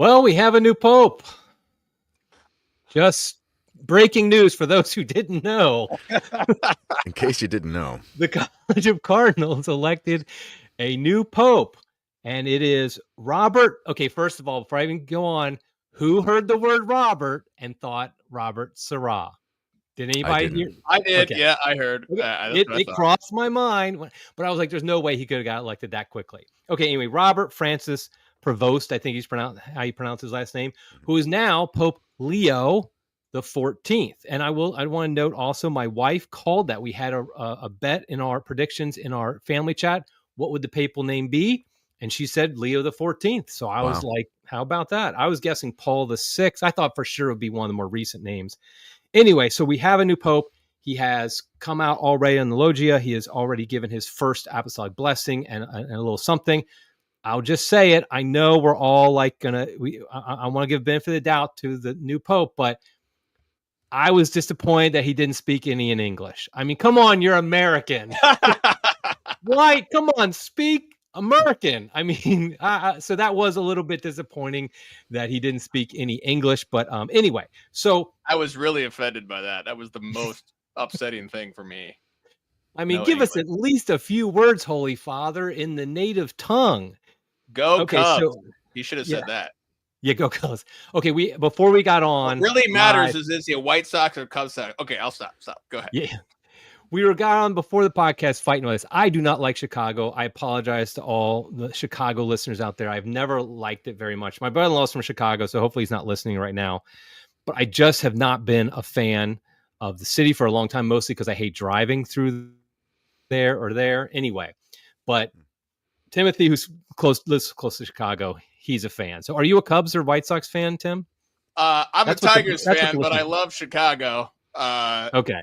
Well, we have a new pope. Just breaking news for those who didn't know. In case you didn't know. The College of Cardinals elected a new pope, and it is Robert. Okay, first of all, before I even go on, who heard the word Robert and thought Robert Sarah? Did anybody hear? I did. Okay. Yeah, I heard. It crossed my mind, but I was like, there's no way he could have got elected that quickly. Okay, anyway, Robert Francis Prevost, I think he's pronounced how you pronounce his last name, who is now Pope Leo the 14th. And I want to note also, my wife called that. We had a bet in our predictions in our family chat. What would the papal name be? And she said Leo the 14th. So I was like, how about that? I was guessing Paul the 6th. I thought for sure it would be one of the more recent names. Anyway, so we have a new pope. He has come out already on the loggia. He has already given his first apostolic blessing and a little something. I'll just say it. I know we're all like I want to give benefit of the doubt to the new pope, but I was disappointed that he didn't speak any in English. I mean, come on, you're American. Why? Come on, speak American. I mean, so that was a little bit disappointing that he didn't speak any English. But anyway, so I was really offended by that. That was the most upsetting thing for me. I mean, give us at least a few words, Holy Father, in the native tongue. Go Cubs. So, he should have said that. Yeah, go Cubs. Okay, before we got on, what really matters is he a White Sox or Cubs fan? Okay, I'll stop. Go ahead. Yeah. We got on before the podcast fighting with this. I do not like Chicago. I apologize to all the Chicago listeners out there. I've never liked it very much. My brother-in-law is from Chicago, so hopefully he's not listening right now. But I just have not been a fan of the city for a long time, mostly because I hate driving through there. Anyway, but Timothy, who's lives close to Chicago, he's a fan. So are you a Cubs or White Sox fan, Tim? I'm a Tigers fan, but I love Chicago. Okay.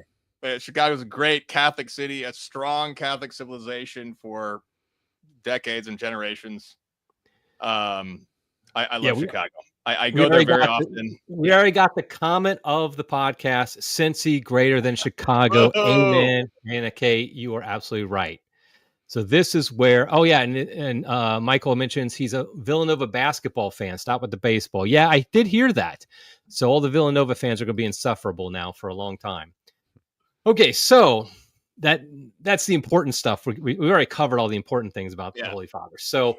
Chicago's a great Catholic city, a strong Catholic civilization for decades and generations. I love Chicago. I go there very often. We already got the comment of the podcast, Cincy greater than Chicago. Amen. Anna Kate, you are absolutely right. So this is where, and Michael mentions he's a Villanova basketball fan. Stop with the baseball. Yeah, I did hear that. So all the Villanova fans are going to be insufferable now for a long time. Okay, so that's the important stuff. We already covered all the important things about the Holy Father. So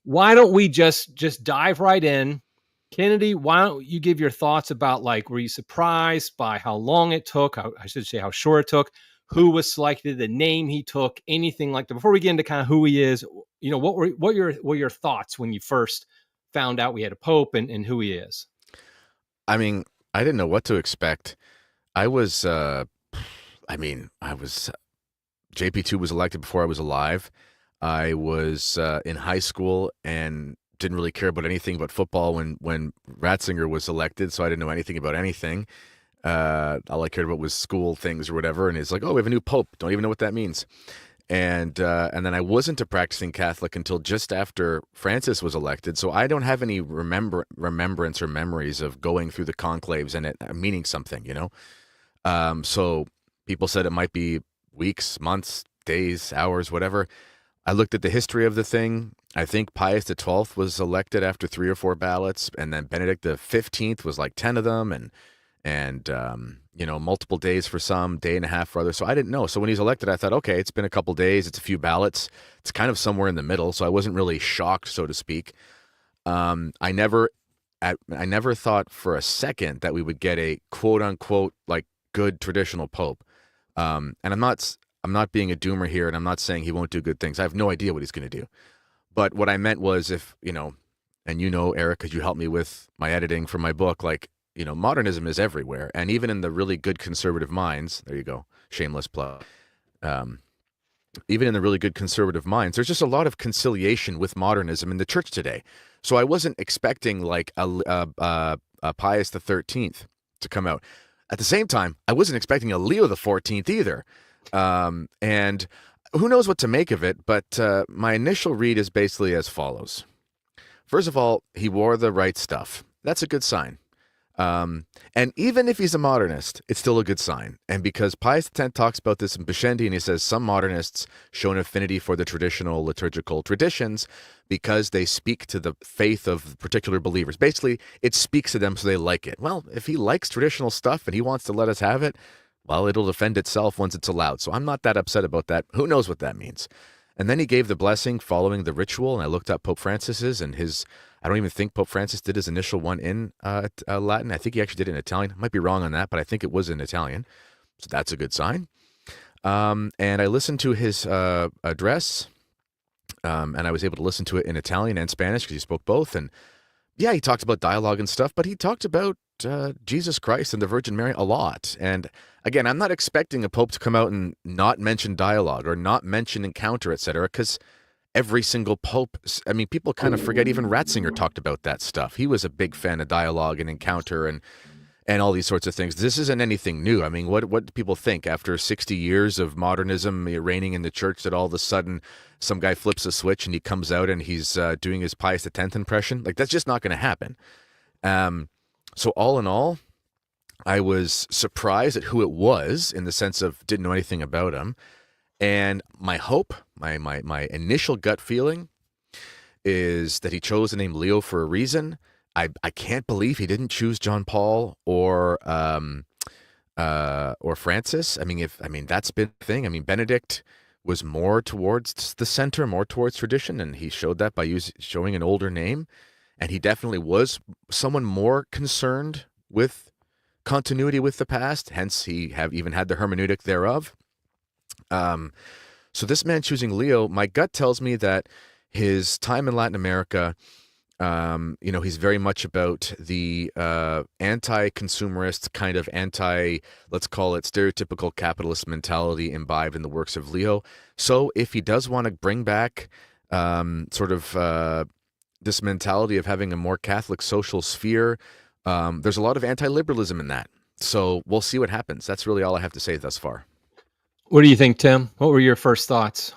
why don't we just dive right in? Kennedy, why don't you give your thoughts about, like, were you surprised by how long it took? I should say how short it took. Who was selected, the name he took, anything like that. Before we get into kind of who he is, what were your thoughts when you first found out we had a pope and who he is? I mean, I didn't know what to expect. JP2 was elected before I was alive. I was in high school and didn't really care about anything but football when Ratzinger was elected, so I didn't know anything about anything. All I cared about was school things or whatever, and it's like, oh, we have a new pope. Don't even know what that means. And then I wasn't a practicing Catholic until just after Francis was elected, so I don't have any remembrance or memories of going through the conclaves and it meaning something, So people said it might be weeks, months, days, hours, whatever. I looked at the history of the thing. I think Pius XII was elected after 3 or 4 ballots, and then Benedict XV was like 10 of them, and multiple days for some, day and a half for others. So I didn't know. So when he's elected, I thought, okay, it's been a couple days, it's a few ballots, it's kind of somewhere in the middle. So I wasn't really shocked, so to speak. I never thought for a second that we would get a quote unquote like good traditional pope. And I'm not being a doomer here, and I'm not saying he won't do good things. I have no idea what he's going to do. But what I meant was, if and Eric, because you helped me with my editing for my book, like, modernism is everywhere. And even in the really good conservative minds, there you go, shameless plug. Even in the really good conservative minds, there's just a lot of conciliation with modernism in the church today. So I wasn't expecting like a Pius XIII to come out. At the same time, I wasn't expecting a Leo XIV either. And who knows what to make of it, but my initial read is basically as follows. First of all, he wore the right stuff. That's a good sign. And even if he's a modernist, it's still a good sign. And because Pius X talks about this in Pascendi, and he says some modernists show an affinity for the traditional liturgical traditions because they speak to the faith of particular believers. Basically, it speaks to them so they like it. Well, if he likes traditional stuff and he wants to let us have it, well, it'll defend itself once it's allowed. So I'm not that upset about that. Who knows what that means? And then he gave the blessing following the ritual, and I looked up Pope Francis's, and I don't even think Pope Francis did his initial one in Latin. I think he actually did it in Italian. I might be wrong on that, but I think it was in Italian. So that's a good sign. And I listened to his address, and I was able to listen to it in Italian and Spanish because he spoke both. And yeah, he talked about dialogue and stuff, but he talked about Jesus Christ and the Virgin Mary a lot. And again, I'm not expecting a pope to come out and not mention dialogue or not mention encounter, etc., because every single pope, I mean, people kind of forget even Ratzinger talked about that stuff. He was a big fan of dialogue and encounter and all these sorts of things. This isn't anything new. I mean, what do people think after 60 years of modernism reigning in the church that all of a sudden some guy flips a switch and he comes out and he's doing his Pius X impression? Like, that's just not going to happen. So all in all, I was surprised at who it was in the sense of didn't know anything about him. And my hope, my initial gut feeling is that he chose the name Leo for a reason. I can't believe he didn't choose John Paul or Francis. I mean that's been the thing. I mean, Benedict was more towards the center, more towards tradition, and he showed that by showing an older name. And he definitely was someone more concerned with continuity with the past. Hence, he even had the hermeneutic thereof. So this man choosing Leo, my gut tells me that his time in Latin America, he's very much about the anti-consumerist kind of let's call it stereotypical capitalist mentality imbibed in the works of Leo. So if he does want to bring back this mentality of having a more Catholic social sphere, there's a lot of anti-liberalism in that. So we'll see what happens. That's really all I have to say thus far. What do you think, Tim? What were your first thoughts?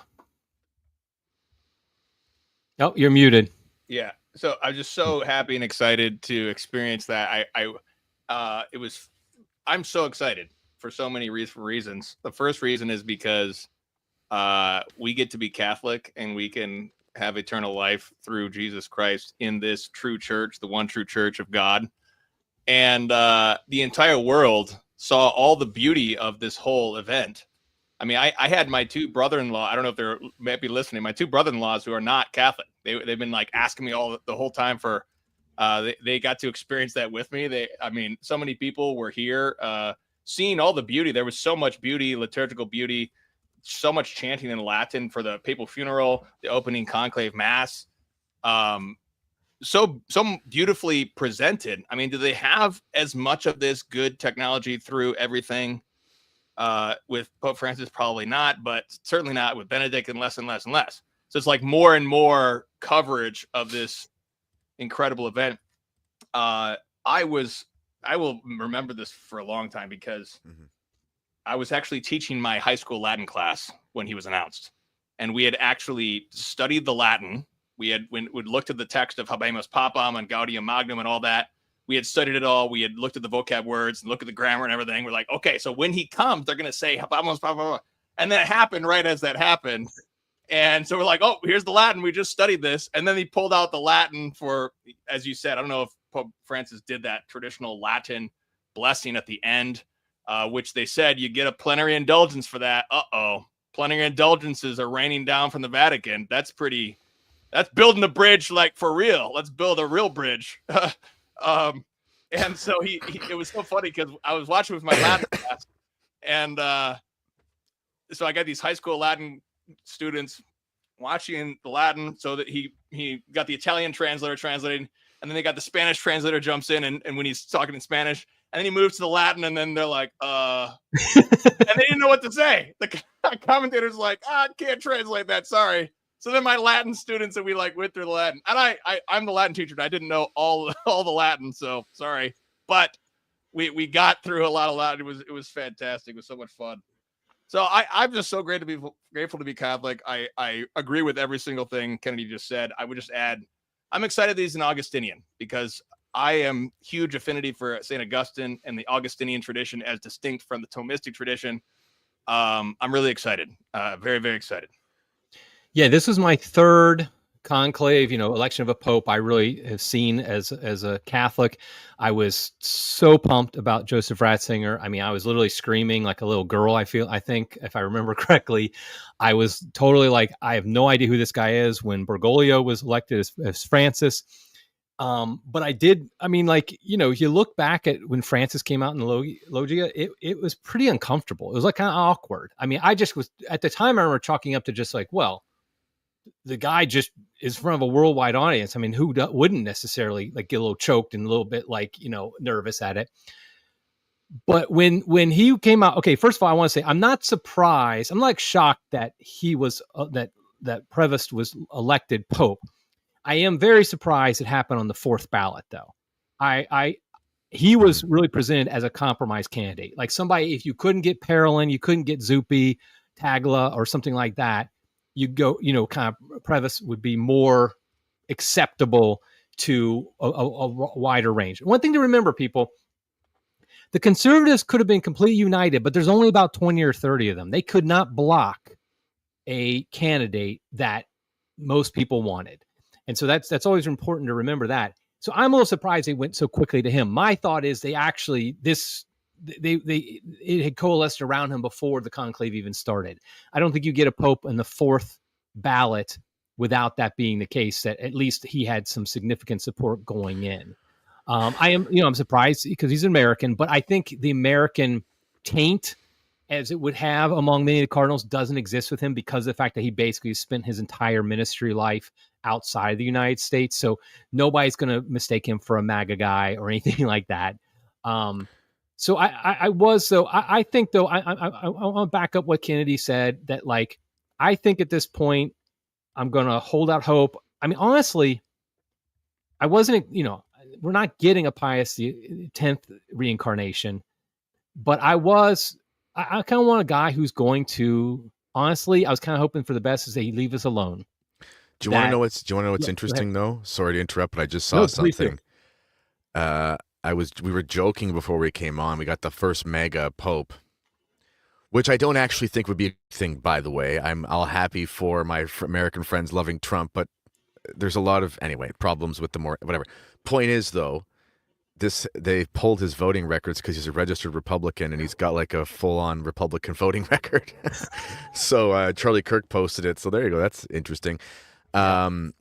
Oh, you're muted. Yeah. So I'm just so happy and excited to experience that. I'm so excited for so many reasons. The first reason is because we get to be Catholic and we can have eternal life through Jesus Christ in this true church, the one true church of God. And the entire world saw all the beauty of this whole event. I mean, I had my two brother-in-law. I don't know if they're might be listening. My two brother-in-laws who are not Catholic. They've been like asking me the whole time for. They got to experience that with me. So many people were here, seeing all the beauty. There was so much beauty, liturgical beauty, so much chanting in Latin for the papal funeral, the opening conclave mass. So beautifully presented. I mean, do they have as much of this good technology through everything? With Pope Francis, probably not, but certainly not with Benedict, and less and less and less. So it's like more and more coverage of this incredible event. I will remember this for a long time because I was actually teaching my high school Latin class when he was announced, and we had actually studied the Latin. We looked at the text of Habemus Papam and Gaudium Magnum and all that. We had studied it all. We had looked at the vocab words and looked at the grammar and everything. We're like, okay, so when he comes, they're going to say, and then it happened right as that happened. And so we're like, oh, here's the Latin. We just studied this. And then he pulled out the Latin for, as you said, I don't know if Pope Francis did that traditional Latin blessing at the end, which they said you get a plenary indulgence for that. Plenary indulgences are raining down from the Vatican. That's building the bridge like for real. Let's build a real bridge. And so it was so funny because I was watching with my Latin class, and so I got these high school Latin students watching the Latin, so that he got the Italian translator translating, and then they got the Spanish translator jumps in, and when he's talking in Spanish, and then he moves to the Latin, and then they're like, and they didn't know what to say. The commentator's like, I can't translate that, sorry. So then my Latin students, and we like went through the Latin, and I'm the Latin teacher, and I didn't know all the Latin, so sorry, but we got through a lot of Latin. It was fantastic. It was so much fun. So I'm just so grateful to be Catholic. I agree with every single thing Kennedy just said. I would just add, I'm excited that he's an Augustinian because I am huge affinity for St. Augustine and the Augustinian tradition as distinct from the Thomistic tradition. I'm really excited. Very, very excited. Yeah, this was my third conclave, election of a pope I really have seen as a Catholic. I was so pumped about Joseph Ratzinger. I mean, I was literally screaming like a little girl. I think, if I remember correctly, I was totally like, I have no idea who this guy is when Bergoglio was elected as Francis. But I did, you look back at when Francis came out in the Loggia, it was pretty uncomfortable. It was like kind of awkward. I mean, I just was, at the time, I remember chalking up to just like, well, the guy just is in front of a worldwide audience. I mean, who wouldn't necessarily like get a little choked and a little bit like, nervous at it. But when he came out, okay, first of all, I want to say, I'm not surprised. I'm like shocked that he was, that Prevost was elected Pope. I am very surprised it happened on the fourth ballot, though. He was really presented as a compromise candidate, like somebody, if you couldn't get Parolin, you couldn't get Zuppi, Tagla, or something like that, you go, kind of Prevost would be more acceptable to a wider range. One thing to remember, people, the conservatives could have been completely united, but there's only about 20 or 30 of them. They could not block a candidate that most people wanted. And so that's always important to remember that. So I'm a little surprised they went so quickly to him. My thought is it had coalesced around him before the conclave even started. I don't think you get a pope in the fourth ballot without that being the case, that at least he had some significant support going in. I'm surprised because he's an American, but I think the American taint, as it would have among many of the cardinals, doesn't exist with him because of the fact that he basically spent his entire ministry life outside of the United States. So nobody's going to mistake him for a MAGA guy or anything like that. So I think, though, I want to back up what Kennedy said, that like, I think at this point, I'm going to hold out hope. I mean, honestly, I wasn't, we're not getting a Pius X reincarnation, but I kind of want a guy who's going to, honestly, I was kind of hoping for the best, is that he'd leave us alone. Do you want to know what's interesting though? Sorry to interrupt, but I just saw something. We were joking before we came on. We got the first mega pope, which I don't actually think would be a thing, by the way. I'm all happy for my American friends loving Trump, but there's a lot of, problems with the more, whatever. Point is, though, they pulled his voting records because he's a registered Republican and he's got like a full-on Republican voting record. So Charlie Kirk posted it. So there you go. That's interesting. And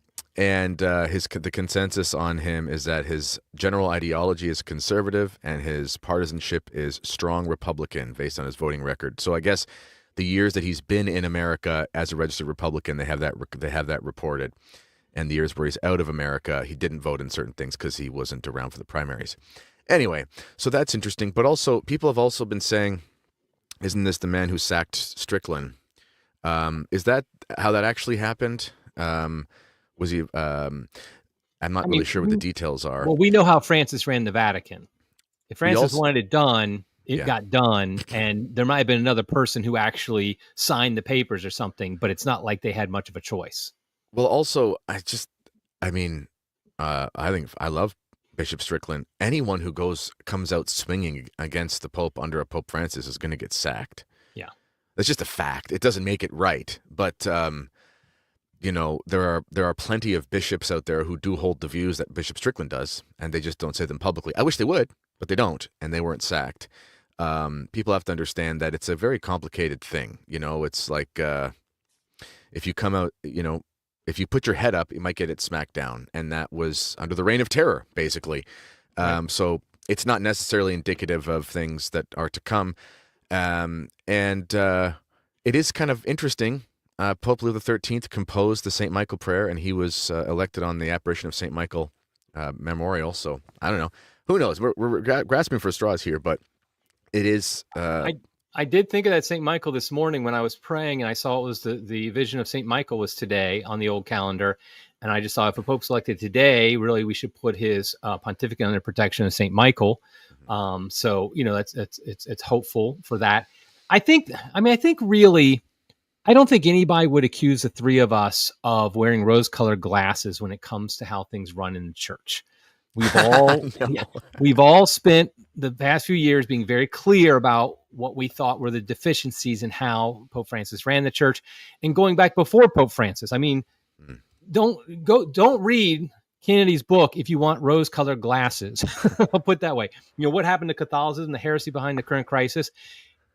the consensus on him is that his general ideology is conservative and his partisanship is strong Republican based on his voting record. So I guess the years that he's been in America as a registered Republican, they have that reported. And the years where he's out of America, he didn't vote in certain things because he wasn't around for the primaries. Anyway, so that's interesting. But also, people have also been saying, isn't this the man who sacked Strickland? Is that how that actually happened? Was he? I'm not really sure what the details are. Well, we know how Francis ran the Vatican. If Francis wanted it done, it got done, and there might have been another person who actually signed the papers or something. But it's not like they had much of a choice. Well, also, I think I love Bishop Strickland. Anyone who comes out swinging against the Pope under a Pope Francis is going to get sacked. Yeah, that's just a fact. It doesn't make it right, but there are plenty of bishops out there who do hold the views that Bishop Strickland does, and they just don't say them publicly. I wish they would, but they don't, and they weren't sacked. People have to understand that it's a very complicated thing. It's like if you come out, if you put your head up, you might get it smacked down. And that was under the reign of terror, basically. Right. So it's not necessarily indicative of things that are to come. And it is kind of interesting. Pope Leo XIII composed the St. Michael prayer, and he was elected on the apparition of St. Michael memorial. So I don't know. Who knows? We're grasping for straws here, but it is... I did think of that St. Michael this morning when I was praying, and I saw it was the vision of St. Michael was today on the old calendar. And I just thought, if a Pope's elected today, really we should put his pontificate under protection of St. Michael. So, it's hopeful for that. I don't think anybody would accuse the three of us of wearing rose-colored glasses when it comes to how things run in the church. We've all spent the past few years being very clear about what we thought were the deficiencies in how Pope Francis ran the church, and going back before Pope Francis. I mean, don't read Kennedy's book if you want rose-colored glasses. I'll put it that way. What happened to Catholicism, the heresy behind the current crisis?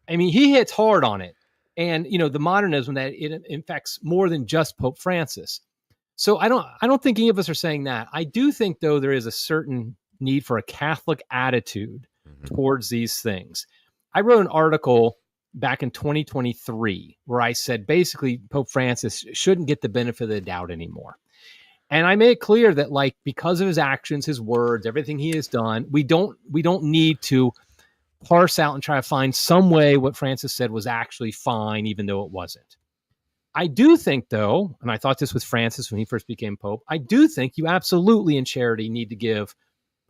I mean, he hits hard on it. And, the modernism that it infects more than just Pope Francis. So I don't think any of us are saying that. I do think, though, there is a certain need for a Catholic attitude towards these things. I wrote an article back in 2023 where I said basically Pope Francis shouldn't get the benefit of the doubt anymore. And I made it clear that, like, because of his actions, his words, everything he has done, we don't need to parse out and try to find some way what Francis said was actually fine, even though it wasn't. I do think, though, and I thought this with Francis when he first became Pope, I do think you absolutely in charity need to give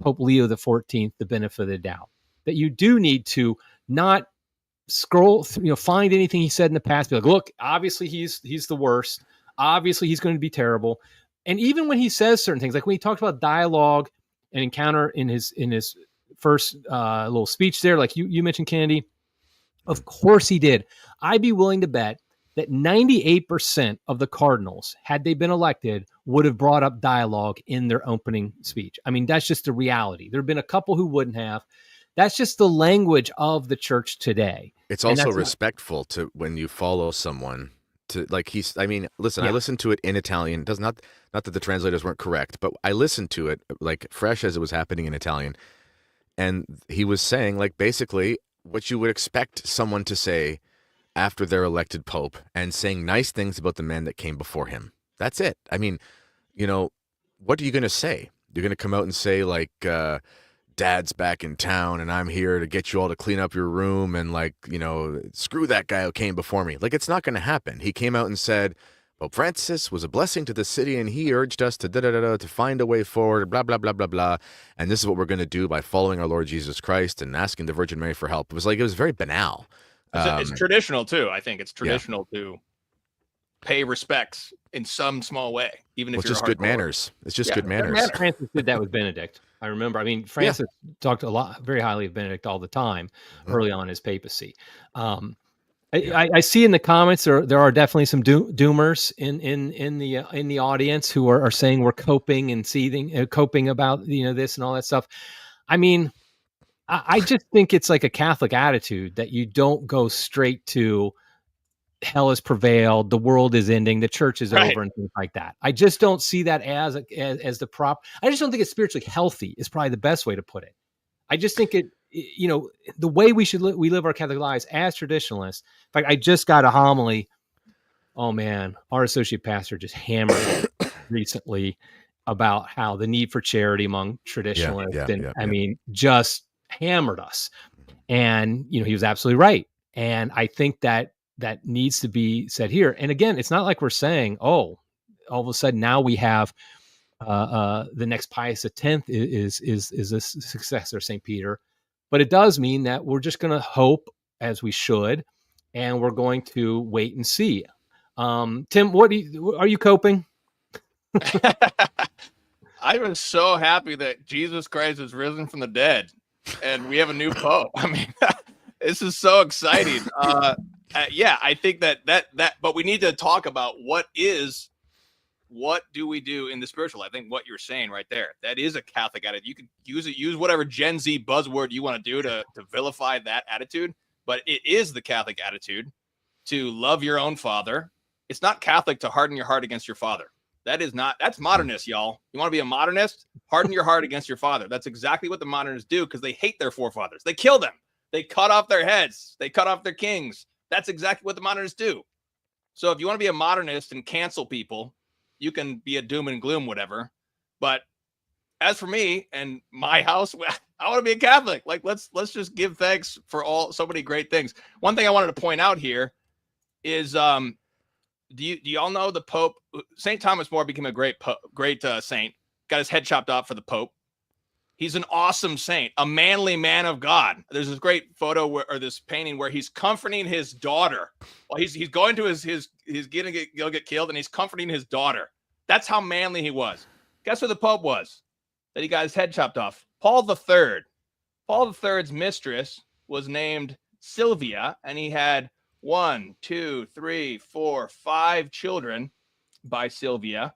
Pope Leo XIV the benefit of the doubt. That you do need to not scroll, find anything he said in the past, be like, look, obviously he's the worst. Obviously he's going to be terrible. And even when he says certain things, like when he talked about dialogue and encounter in his first little speech there, like you mentioned, Kennedy, of course he did. I'd be willing to bet that 98% of the cardinals, had they been elected, would have brought up dialogue in their opening speech. I mean, that's just the reality. There have been a couple who wouldn't have. That's just the language of the church today. It's also respectful to when you follow someone to, like, I listened to it in Italian. It does not that the translators weren't correct, but I listened to it like fresh as it was happening in Italian. And he was saying, like, basically what you would expect someone to say after they're elected pope, and saying nice things about the men that came before him. That's it. I mean, what are you going to say? You're going to come out and say, like, Dad's back in town and I'm here to get you all to clean up your room and, like, screw that guy who came before me. Like, it's not going to happen. He came out and said, Pope Francis was a blessing to the city and he urged us to to find a way forward, blah, blah, blah, blah, blah. And this is what we're going to do by following our Lord Jesus Christ and asking the Virgin Mary for help. It was very banal. It's traditional too. I think it's traditional to pay respects in some small way, even if you're just good manners. It's just good manners. Francis did that with Benedict. I remember. I mean, Francis talked very highly of Benedict all the time early on his papacy. I see in the comments there are definitely some doomers in the audience who are saying we're coping and seething, coping about this and all that stuff. I mean, I just think it's like a Catholic attitude that you don't go straight to hell has prevailed, the world is ending, the church is over, and things like that. I just don't see that as the prop. I just don't think it's spiritually healthy is probably the best way to put it. I just think the way we live our Catholic lives as traditionalists. In fact, I just got a homily. Oh man, our associate pastor just hammered it recently about how the need for charity among traditionalists, I mean, just hammered us. And he was absolutely right. And I think that needs to be said here. And again, it's not like we're saying, oh, all of a sudden now we have the next Pius X is a successor of St. Peter. But it does mean that we're just going to hope, as we should, and we're going to wait and see. Tim, are you coping? I was so happy that Jesus Christ is risen from the dead and we have a new pope. I mean, this is so exciting. I think that, but we need to talk about what do we do in the spiritual? I think what you're saying right there, that is a Catholic attitude. You could use whatever Gen Z buzzword you want to do to vilify that attitude, but it is the Catholic attitude to love your own father. It's not Catholic to harden your heart against your father. That's modernist, y'all. You want to be a modernist? Harden your heart against your father. That's exactly what the modernists do because they hate their forefathers. They kill them. They cut off their heads. They cut off their kings. That's exactly what the modernists do. So if you want to be a modernist and cancel people, you can be a doom and gloom, whatever. But as for me and my house, I want to be a Catholic. Like, let's just give thanks for so many great things. One thing I wanted to point out here is, do y'all know the Pope? St. Thomas More became a great saint. Got his head chopped off for the Pope. He's an awesome saint, a manly man of God. There's this great photo or this painting where he's comforting his daughter. Well, he's going to he's gonna get killed, and he's comforting his daughter. That's how manly he was. Guess who the Pope was? that he got his head chopped off. Paul III. Paul III's mistress was named Sylvia, and he had 5 children by Sylvia.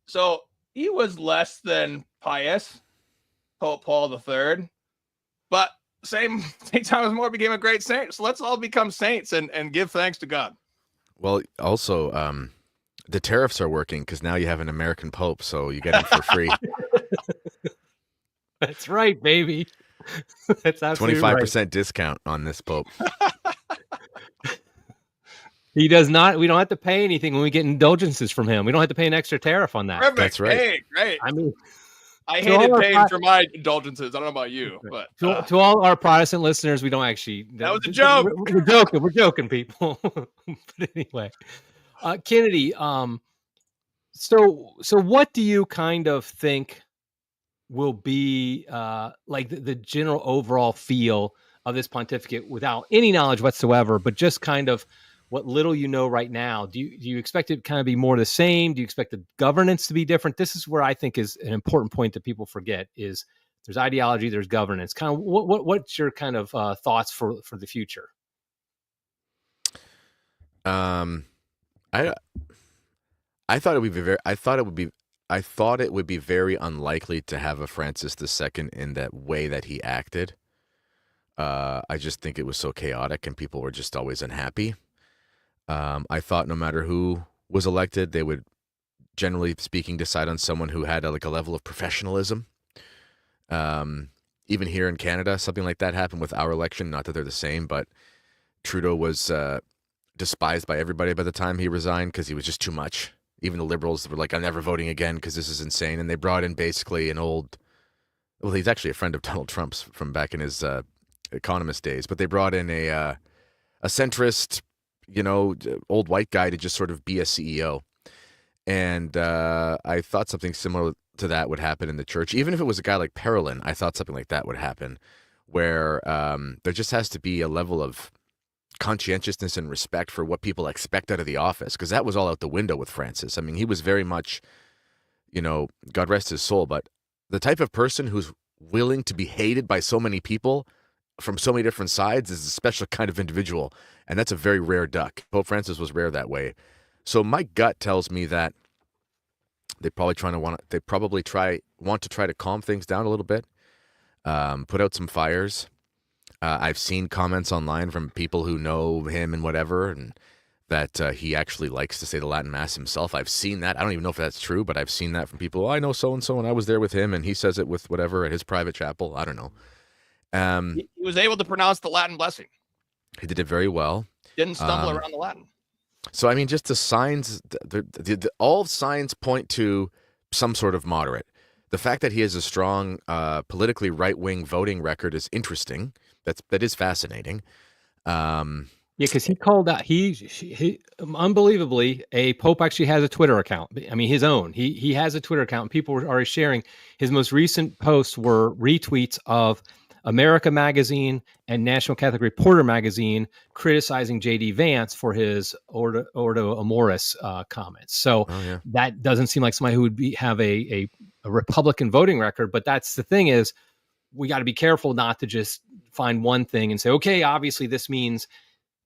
So he was less than pious, Pope Paul III, but St. Thomas More became a great saint. So let's all become saints and give thanks to God. Well, also, the tariffs are working because now you have an American Pope, so you get him for free. That's right, baby. That's absolutely 25% discount on this Pope. He does not. We don't have to pay anything when we get indulgences from him. We don't have to pay an extra tariff on that. Perfect. That's right. Hey, great. I mean, I hated paying for my indulgences. I don't know about you, but to all our Protestant listeners, we don't actually. That was a joke. We're joking. We're joking, people. But anyway, Kennedy. So what do you kind of think will be like the general overall feel of this pontificate without any knowledge whatsoever, but just kind of what little you know right now? Do you expect it to kind of be more the same? Do you expect the governance to be different? This is where I think is an important point that people forget is there's ideology, there's governance. Kind of what's your kind of thoughts for the future? I thought it would be very unlikely to have a Francis II in that way that he acted. I just think it was so chaotic and people were just always unhappy. I thought no matter who was elected, they would, generally speaking, decide on someone who had a level of professionalism. Even here in Canada, something like that happened with our election. Not that they're the same, but Trudeau was despised by everybody by the time he resigned because he was just too much. Even the Liberals were like, I'm never voting again because this is insane. And they brought in basically he's actually a friend of Donald Trump's from back in his economist days, but they brought in a centrist, old white guy to just sort of be a CEO. And I thought something similar to that would happen in the church. Even if it was a guy like Parolin, I thought something like that would happen, where there just has to be a level of conscientiousness and respect for what people expect out of the office, because that was all out the window with Francis. I mean, he was very much, God rest his soul, but the type of person who's willing to be hated by so many people from so many different sides is a special kind of individual, and that's a very rare duck. Pope Francis was rare that way. So my gut tells me that they probably want to try to calm things down a little bit, put out some fires. I've seen comments online from people who know him and whatever, and that he actually likes to say the Latin Mass himself. I've seen that. I don't even know if that's true, but I've seen that from people. I know so-and-so, and I was there with him, and he says it with whatever at his private chapel. I don't know. He was able to pronounce the Latin blessing. He did it very well. Didn't stumble around the Latin. So, I mean, just the signs, all signs point to some sort of moderate. The fact that he has a strong politically right-wing voting record is interesting. That is fascinating. Yeah, because he called out, he unbelievably, a Pope actually has a Twitter account. I mean, his own. He has a Twitter account, and people are already sharing. His most recent posts were retweets of America Magazine and National Catholic Reporter Magazine criticizing J.D. Vance for his Ordo Amoris comments. So that doesn't seem like somebody who would have a Republican voting record. But that's the thing is, we got to be careful not to just find one thing and say, okay, obviously this means,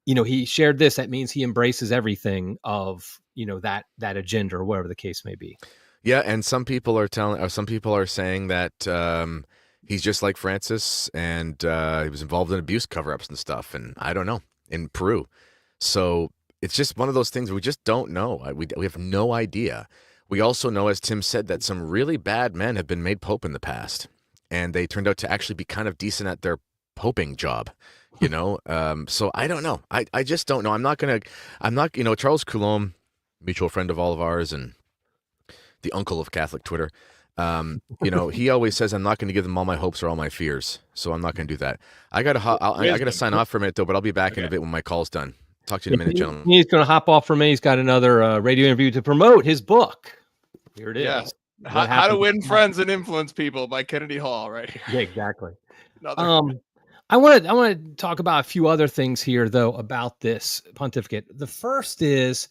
he shared this. That means he embraces everything of, that agenda or whatever the case may be. Yeah. And some people are saying that he's just like Francis and he was involved in abuse cover-ups and stuff. And I don't know, in Peru. So it's just one of those things we just don't know. We have no idea. We also know, as Tim said, that some really bad men have been made Pope in the past. And they turned out to actually be kind of decent at their poping job, So I don't know. I just don't know. I'm not, Charles Coulomb, mutual friend of all of ours and the uncle of Catholic Twitter, he always says, I'm not going to give them all my hopes or all my fears. So I'm not going to do that. I got to sign off for a minute, though, but I'll be back in a bit when my call's done. Talk to you in a minute, gentlemen. He's going to hop off for me. He's got another radio interview to promote his book. Here it is. Yeah. How to Win Friends and Influence People by Kennedy Hall, right here. Yeah, exactly. I want to talk about a few other things here, though, about this pontificate. The first is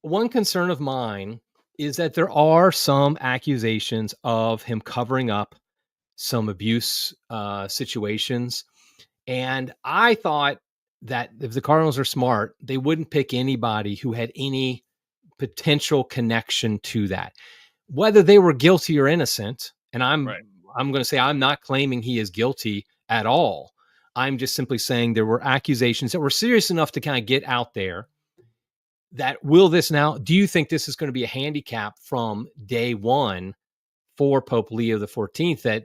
one concern of mine is that there are some accusations of him covering up some abuse situations. And I thought that if the Cardinals are smart, they wouldn't pick anybody who had any potential connection to that, whether they were guilty or innocent. And I'm going to say I'm not claiming he is guilty at all. I'm just simply saying there were accusations that were serious enough to kind of get out there. That do you think this is going to be a handicap from day one for Pope Leo XIV,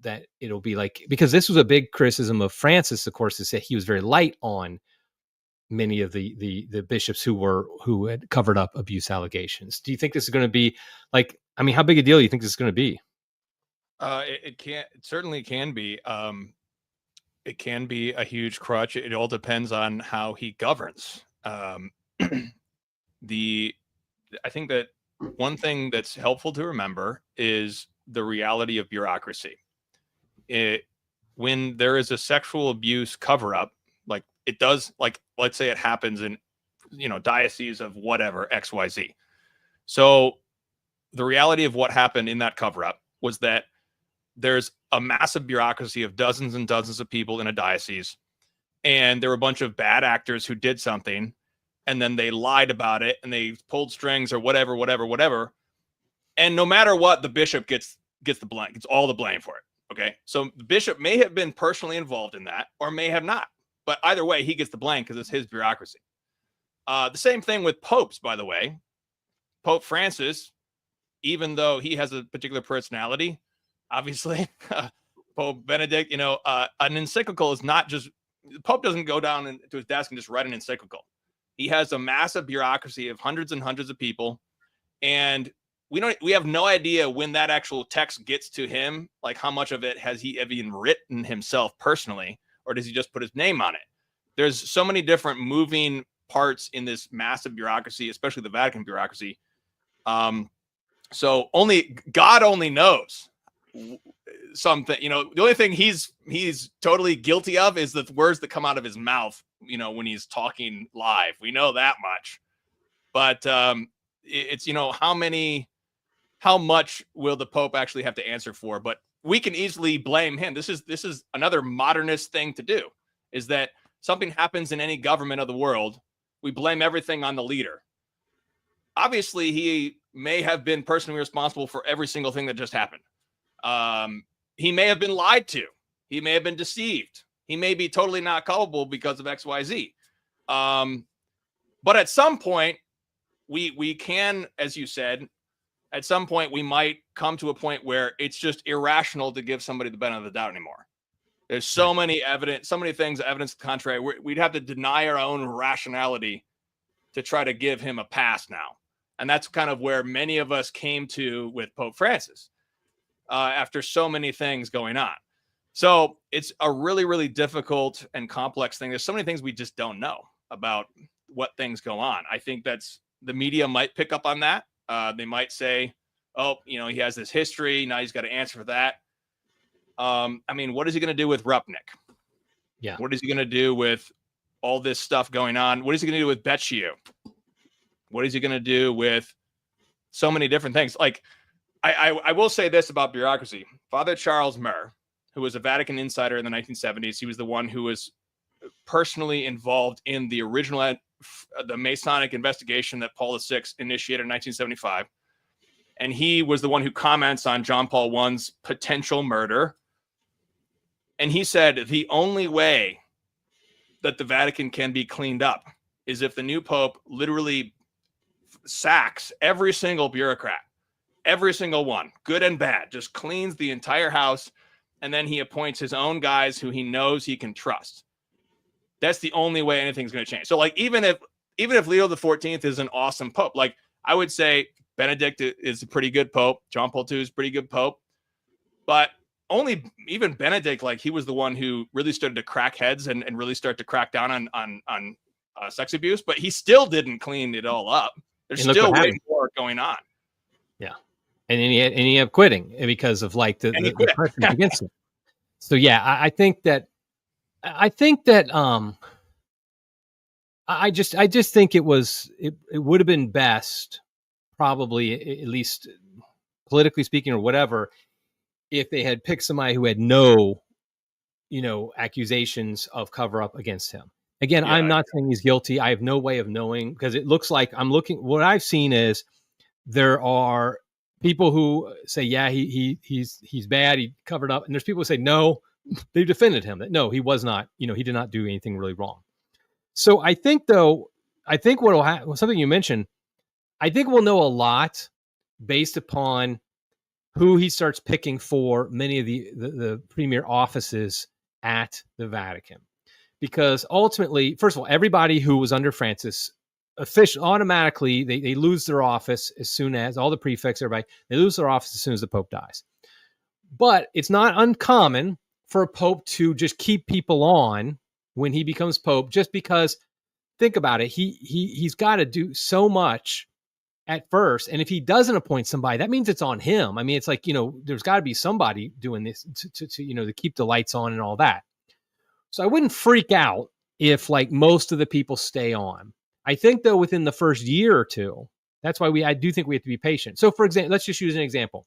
that it'll be like, because this was a big criticism of Francis, of course, is that he was very light on many of the bishops who had covered up abuse allegations. Do you think this is going to be like, I mean, how big a deal do you think this is going to be? It certainly can be. It can be a huge crutch. It all depends on how he governs. I think that one thing that's helpful to remember is the reality of bureaucracy. When there is a sexual abuse cover-up, like it does, like let's say it happens in, diocese of whatever, XYZ. So the reality of what happened in that cover-up was that there's a massive bureaucracy of dozens and dozens of people in a diocese, and there were a bunch of bad actors who did something, and then they lied about it, and they pulled strings or whatever. And no matter what, the bishop gets the blame, gets all the blame for it. Okay. So the bishop may have been personally involved in that or may have not, but either way, he gets the blame because it's his bureaucracy. The same thing with popes, by the way. Pope Francis, even though he has a particular personality, obviously, Pope Benedict, an encyclical is not just, the Pope doesn't go down to his desk and just write an encyclical. He has a massive bureaucracy of hundreds and hundreds of people, and we have no idea when that actual text gets to him, like how much of it has he even written himself personally, or does he just put his name on it? There's so many different moving parts in this massive bureaucracy, especially the Vatican bureaucracy. So God only knows something. The only thing he's totally guilty of is the words that come out of his mouth, when he's talking live. We know that much. But it's, how much will the Pope actually have to answer for? But we can easily blame him. This is another modernist thing to do, is that something happens in any government of the world, we blame everything on the leader. Obviously, he may have been personally responsible for every single thing that just happened. He may have been lied to. He may have been deceived. He may be totally not culpable because of XYZ. But at some point, we can, as you said, at some point we might come to a point where it's just irrational to give somebody the benefit of the doubt anymore. There's so many things, evidence to the contrary. We'd have to deny our own rationality to try to give him a pass now. And that's kind of where many of us came to with Pope Francis after so many things going on. So it's a really, really difficult and complex thing. There's so many things we just don't know about what things go on. I think the media might pick up on that. They might say, oh, he has this history. Now he's got to answer for that. What is he going to do with Rupnik? Yeah. What is he going to do with all this stuff going on? What is he going to do with Becciu? What is he going to do with so many different things? Like, I will say this about bureaucracy. Father Charles Murr, who was a Vatican insider in the 1970s, he was the one who was personally involved in the original, the Masonic investigation that Paul VI initiated in 1975. And he was the one who comments on John Paul I's potential murder. And he said the only way that the Vatican can be cleaned up is if the new Pope literally sacks every single bureaucrat, every single one, good and bad, just cleans the entire house. And then he appoints his own guys who he knows he can trust. That's the only way anything's going to change. So, like, even if Leo XIV is an awesome Pope, like, I would say Benedict is a pretty good Pope. John Paul II is a pretty good Pope. But even Benedict, like, he was the one who really started to crack heads and really start to crack down on sex abuse. But he still didn't clean it all up. There's still way more going on. Yeah. And then he ended up quitting because of, like, the pressure against him. So, yeah, I think that I just think it would have been best probably, at least politically speaking or whatever, if they had picked somebody who had no, accusations of cover up against him. Again, I'm not saying he's guilty. I have no way of knowing, because it looks like what I've seen is there are people who say, yeah, he's bad, he covered up. And there's people who say, no, they defended him, that no, he was not, he did not do anything really wrong. So I think what will happen, something you mentioned, I think we'll know a lot based upon who he starts picking for many of the premier offices at the Vatican. Because ultimately, first of all, everybody who was under Francis automatically, they lose their office as soon as all the prefects, everybody, they lose their office as soon as the Pope dies. But it's not uncommon for a Pope to just keep people on when he becomes Pope, just because, think about it, he's got to do so much at first. And if he doesn't appoint somebody, that means it's on him. I mean, it's like, there's got to be somebody doing this to keep the lights on and all that. So I wouldn't freak out if like most of the people stay on. I think though, within the first year or two, that's why I do think we have to be patient. So for example, let's just use an example.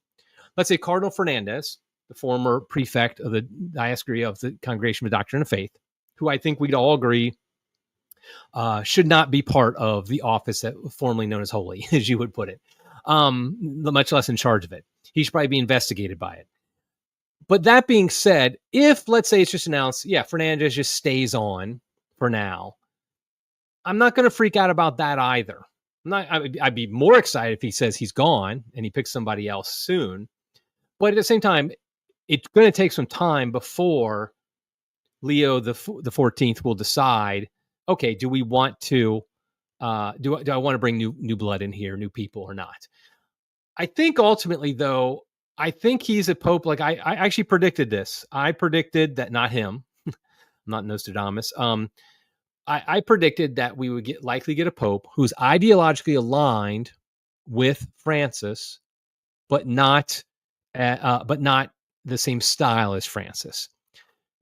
Let's say Cardinal Fernandez, the former prefect of the dioscuri of the Congregation of Doctrine and Faith, who I think we'd all agree should not be part of the office that formerly known as holy, as you would put it, much less in charge of it. He should probably be investigated by it. But that being said, if let's say it's just announced, yeah, Fernandez just stays on for now, I'm not going to freak out about that either. I'd be more excited if he says he's gone and he picks somebody else soon. But at the same time, it's going to take some time before Leo the 14th will decide, okay, do we want to, do I want to bring new blood in here, new people or not? I think ultimately, though, I think he's a Pope. Like I actually predicted this. I predicted that, not him, I'm not Nostradamus. I predicted that we would likely get a Pope who's ideologically aligned with Francis, but not the same style as Francis.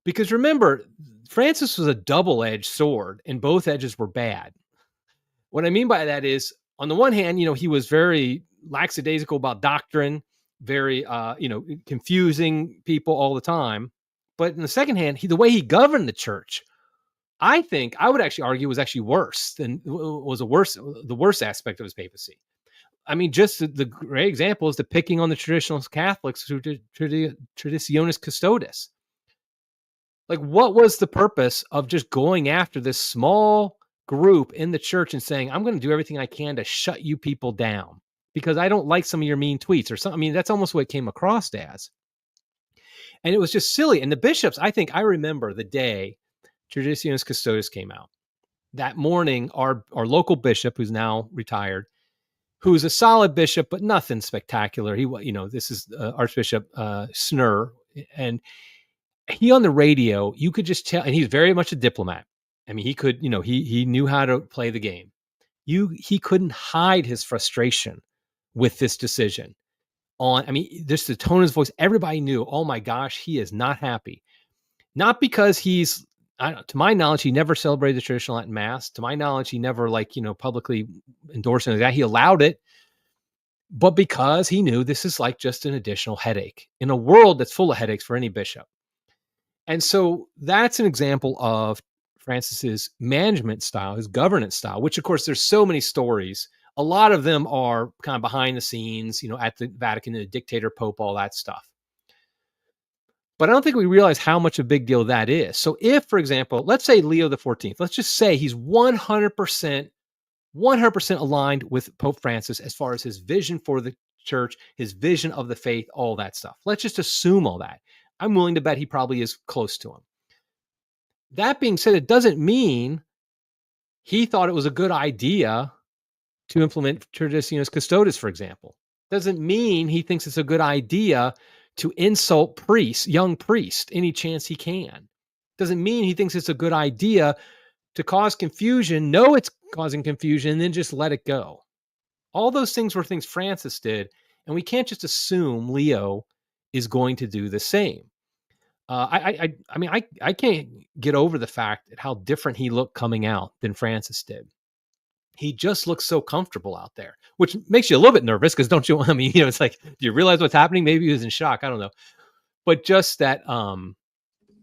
Because remember, Francis was a double-edged sword, and both edges were bad. What I mean by that is, on the one hand, he was very lackadaisical about doctrine, very, confusing people all the time. But in the second hand, the way he governed the church, I think I would actually argue was actually worse the worst aspect of his papacy. I mean, just the great example is the picking on the traditional Catholics through Traditionis Custodes. Like, what was the purpose of just going after this small group in the church and saying, I'm going to do everything I can to shut you people down because I don't like some of your mean tweets or something? I mean, that's almost what it came across as. And it was just silly. And the bishops, I remember the day Traditionis Custodes came out. That morning, our local bishop, who's now retired, who's a solid bishop, but nothing spectacular. This is Archbishop Snur. And he on the radio, you could just tell, and he's very much a diplomat. I mean, he could, he knew how to play the game. He couldn't hide his frustration with this decision. Just the tone of his voice, everybody knew, oh my gosh, he is not happy. Not because to my knowledge, he never celebrated the traditional Latin Mass. To my knowledge, he never publicly endorsed it. He allowed it, but because he knew this is like just an additional headache in a world that's full of headaches for any bishop. And so that's an example of Francis's management style, his governance style, which of course there's so many stories. A lot of them are kind of behind the scenes, at the Vatican, the dictator pope, all that stuff. But I don't think we realize how much a big deal that is. So if, for example, let's say Leo the 14th, let's just say he's 100% aligned with Pope Francis as far as his vision for the church, his vision of the faith, all that stuff. Let's just assume all that. I'm willing to bet he probably is close to him. That being said, it doesn't mean he thought it was a good idea to implement Traditionis Custodes, for example. Doesn't mean he thinks it's a good idea to insult priests, young priests, any chance he can. Doesn't mean he thinks it's a good idea to cause confusion, know it's causing confusion, and then just let it go. All those things were things Francis did, and we can't just assume Leo is going to do the same. I can't get over the fact that how different he looked coming out than Francis did. he just looks so comfortable out there, which makes you a little bit nervous because don't you? I mean, it's like, do you realize what's happening? Maybe he was in shock. I don't know, but just that,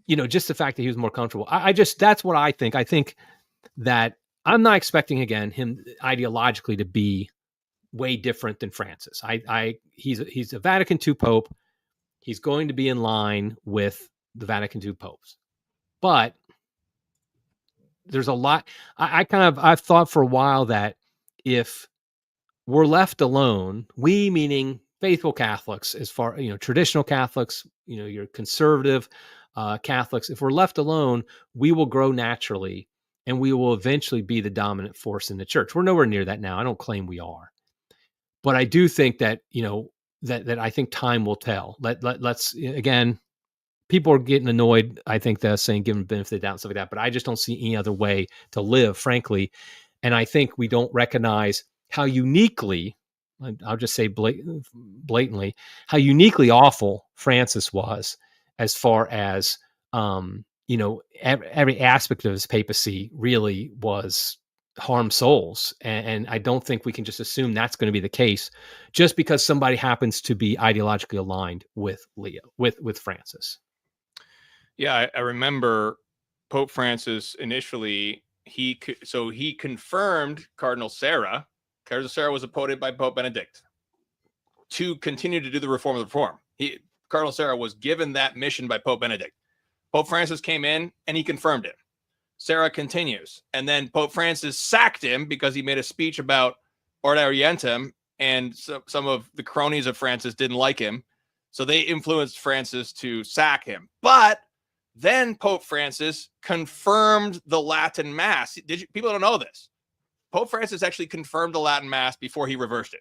just the fact that he was more comfortable. That's what I think. I think that I'm not expecting again him ideologically to be way different than Francis. He's a Vatican II Pope. He's going to be in line with the Vatican II popes, but there's a lot. I've thought for a while that if we're left alone, we meaning faithful Catholics, as far, traditional Catholics, your conservative Catholics, if we're left alone, we will grow naturally and we will eventually be the dominant force in the church. We're nowhere near that now. I don't claim we are, but I do think that, that I think time will tell. Let's again, people are getting annoyed, I think, that's saying give them the benefit of the doubt and stuff like that. But I just don't see any other way to live, frankly. And I think we don't recognize how uniquely, I'll just say blatantly, how uniquely awful Francis was as far as, every aspect of his papacy really was harm souls. And I don't think we can just assume that's going to be the case just because somebody happens to be ideologically aligned with with Francis. Yeah, I remember Pope Francis initially, he confirmed Cardinal Sarah. Cardinal Sarah was appointed by Pope Benedict to continue to do the reform of the reform. Cardinal Sarah was given that mission by Pope Benedict. Pope Francis came in and he confirmed it. Sarah continues. And then Pope Francis sacked him because he made a speech about Ordo Orientem, and some of the cronies of Francis didn't like him. So they influenced Francis to sack him. But then Pope Francis confirmed the Latin Mass. People don't know this. Pope Francis actually confirmed the Latin Mass before he reversed it.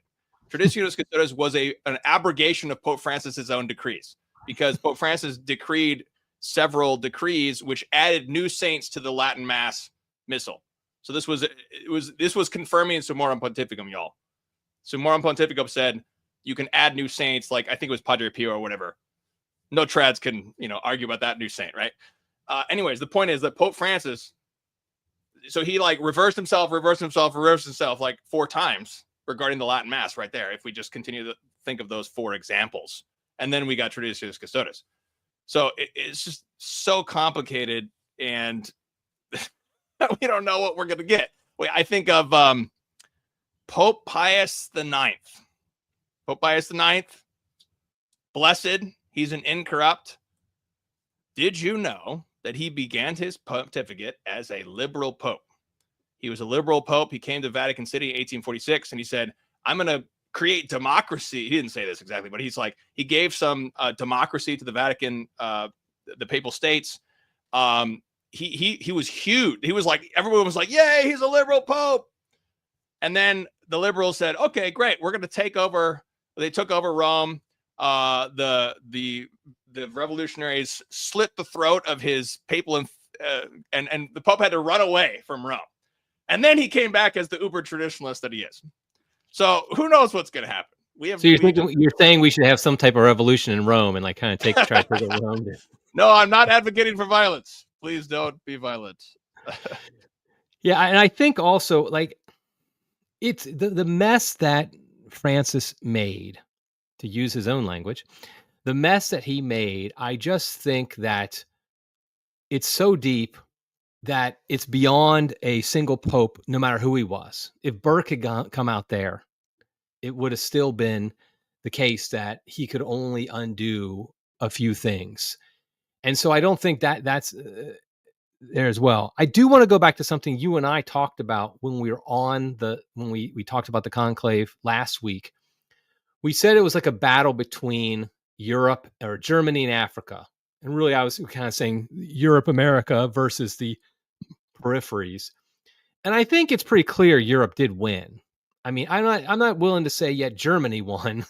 Traditionis Custodes was an abrogation of Pope Francis's own decrees, because Pope Francis decreed several decrees which added new saints to the Latin Mass missal. So this was confirming Summorum Pontificum, y'all. Summorum Pontificum said you can add new saints, like I think it was Padre Pio or whatever. No trads can, argue about that new saint, right? Anyways, the point is that Pope Francis, so he reversed himself like 4 times regarding the Latin Mass right there. If we just continue to think of those 4 examples, and then we got Traditionis Custodes. So it's just so complicated, and we don't know what we're going to get. Wait, I think of Pope Pius IX. Pope Pius IX, blessed. He's an incorrupt. Did you know that he began his pontificate as a liberal pope? He was a liberal pope. He came to Vatican City in 1846, and he said, I'm going to create democracy. He didn't say this exactly, but he gave some democracy to the Vatican, the papal states. He was huge. He was like, everyone was like, yay, he's a liberal pope. And then the liberals said, okay, great. We're going to take over. They took over Rome. The revolutionaries slit the throat of his papal, and the Pope had to run away from Rome. And then he came back as the uber traditionalist that he is. So who knows what's going to happen? You're saying we should have some type of revolution in Rome and try to take over Rome. No, I'm not advocating for violence. Please don't be violent. Yeah, and I think also it's the mess that Francis made, to use his own language, the mess that he made. I just think that it's so deep that it's beyond a single pope, no matter who he was. If Burke had come out there, it would have still been the case that he could only undo a few things. And so I don't think that's there as well. I do want to go back to something you and I talked about when we were when we talked about the conclave last week. We said it was like a battle between Europe or Germany and Africa. And really, I was kind of saying Europe, America versus the peripheries. And I think it's pretty clear Europe did win. I mean, I'm not willing to say yet Germany won,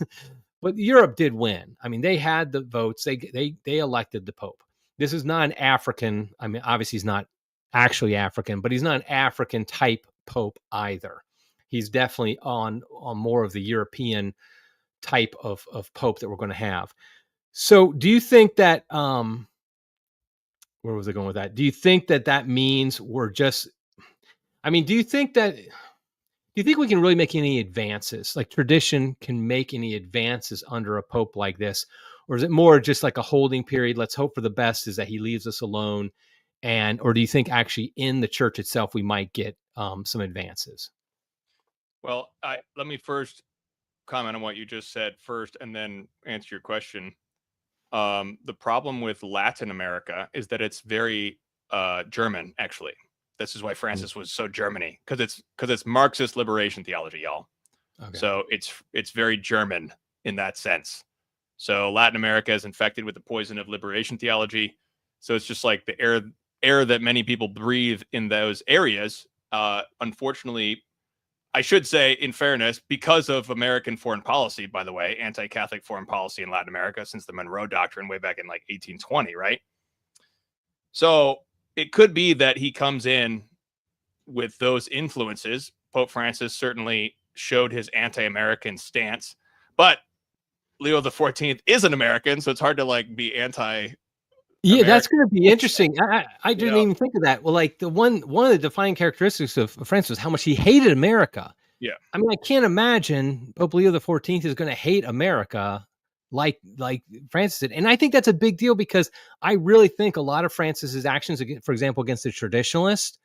but Europe did win. I mean, they had the votes. They elected the Pope. This is not an African. I mean, obviously he's not actually African, but he's not an African type Pope either. He's definitely on more of the European type of Pope that we're going to have. So do you think that, where was I going with that? Do you think that means we're just, do you think that Do you think we can really make any advances? Like tradition can make any advances under a pope like this? Or is it more just like a holding period? Let's hope for the best is that he leaves us alone. Or do you think actually in the church itself, we might get some advances? Well, let me first comment on what you just said first, and then answer your question. The problem with Latin America is that it's very German, actually. This is why Francis was so Germany, because it's Marxist liberation theology, y'all. Okay. So it's very German in that sense. So Latin America is infected with the poison of liberation theology. So it's just like the air that many people breathe in those areas. Unfortunately, I should say, in fairness, because of American foreign policy, by the way, anti-Catholic foreign policy in Latin America since the Monroe Doctrine way back in like 1820, right? So it could be that he comes in with those influences. Pope Francis certainly showed his anti-American stance, but Leo the 14th is an American, so it's hard to like be anti. Yeah, that's going to be interesting. I didn't even think of that. Well, like one of the defining characteristics of Francis was how much he hated America. Yeah, I mean, I can't imagine Pope Leo the 14th is going to hate America like Francis did, and I think that's a big deal because I really think a lot of Francis's actions, for example, against the traditionalists,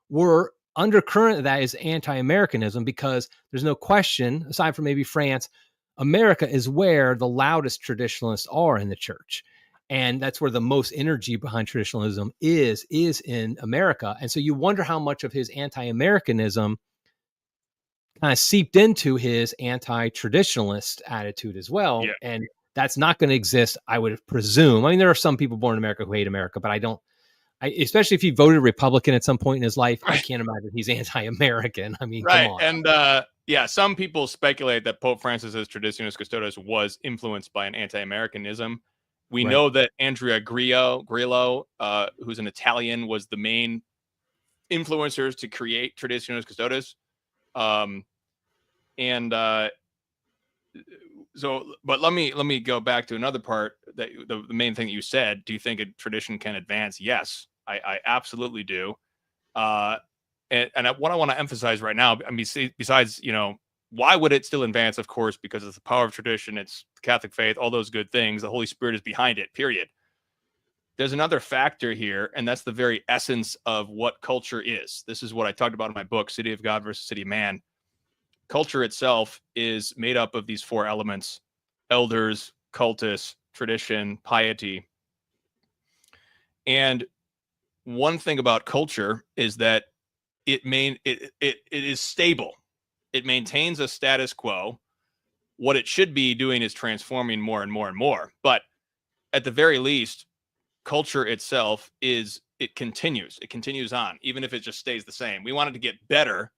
were undercurrent of that is anti-Americanism, because there's no question, aside from maybe France, America is where the loudest traditionalists are in the church. And that's where the most energy behind traditionalism is in America. And so you wonder how much of his anti-Americanism kind of seeped into his anti-traditionalist attitude as well. Yeah. And that's not going to exist, I would presume. I mean, there are some people born in America who hate America, but especially if he voted Republican at some point in his life, I can't imagine he's anti-American. I mean, come on. And some people speculate that Pope Francis as Traditionis Custodes was influenced by an anti-Americanism. We know that Andrea Grillo, who's an Italian, was the main influencers to create Traditionis Custodes. But let me go back to another part, that the main thing that you said. Do you think a tradition can advance? Yes, I absolutely do. And what I want to emphasize right now, I mean, besides, why would it still advance? Of course, because it's the power of tradition. It's the Catholic faith, all those good things. The Holy Spirit is behind it, period. There's another factor here, and that's the very essence of what culture is. This is what I talked about in my book, City of God versus City of Man. Culture itself is made up of these four elements: elders, cultus, tradition, piety. And one thing about culture is that it is stable. It maintains a status quo. What it should be doing is transforming more and more and more. But at the very least, culture itself continues. It continues on, even if it just stays the same. We want it to get better,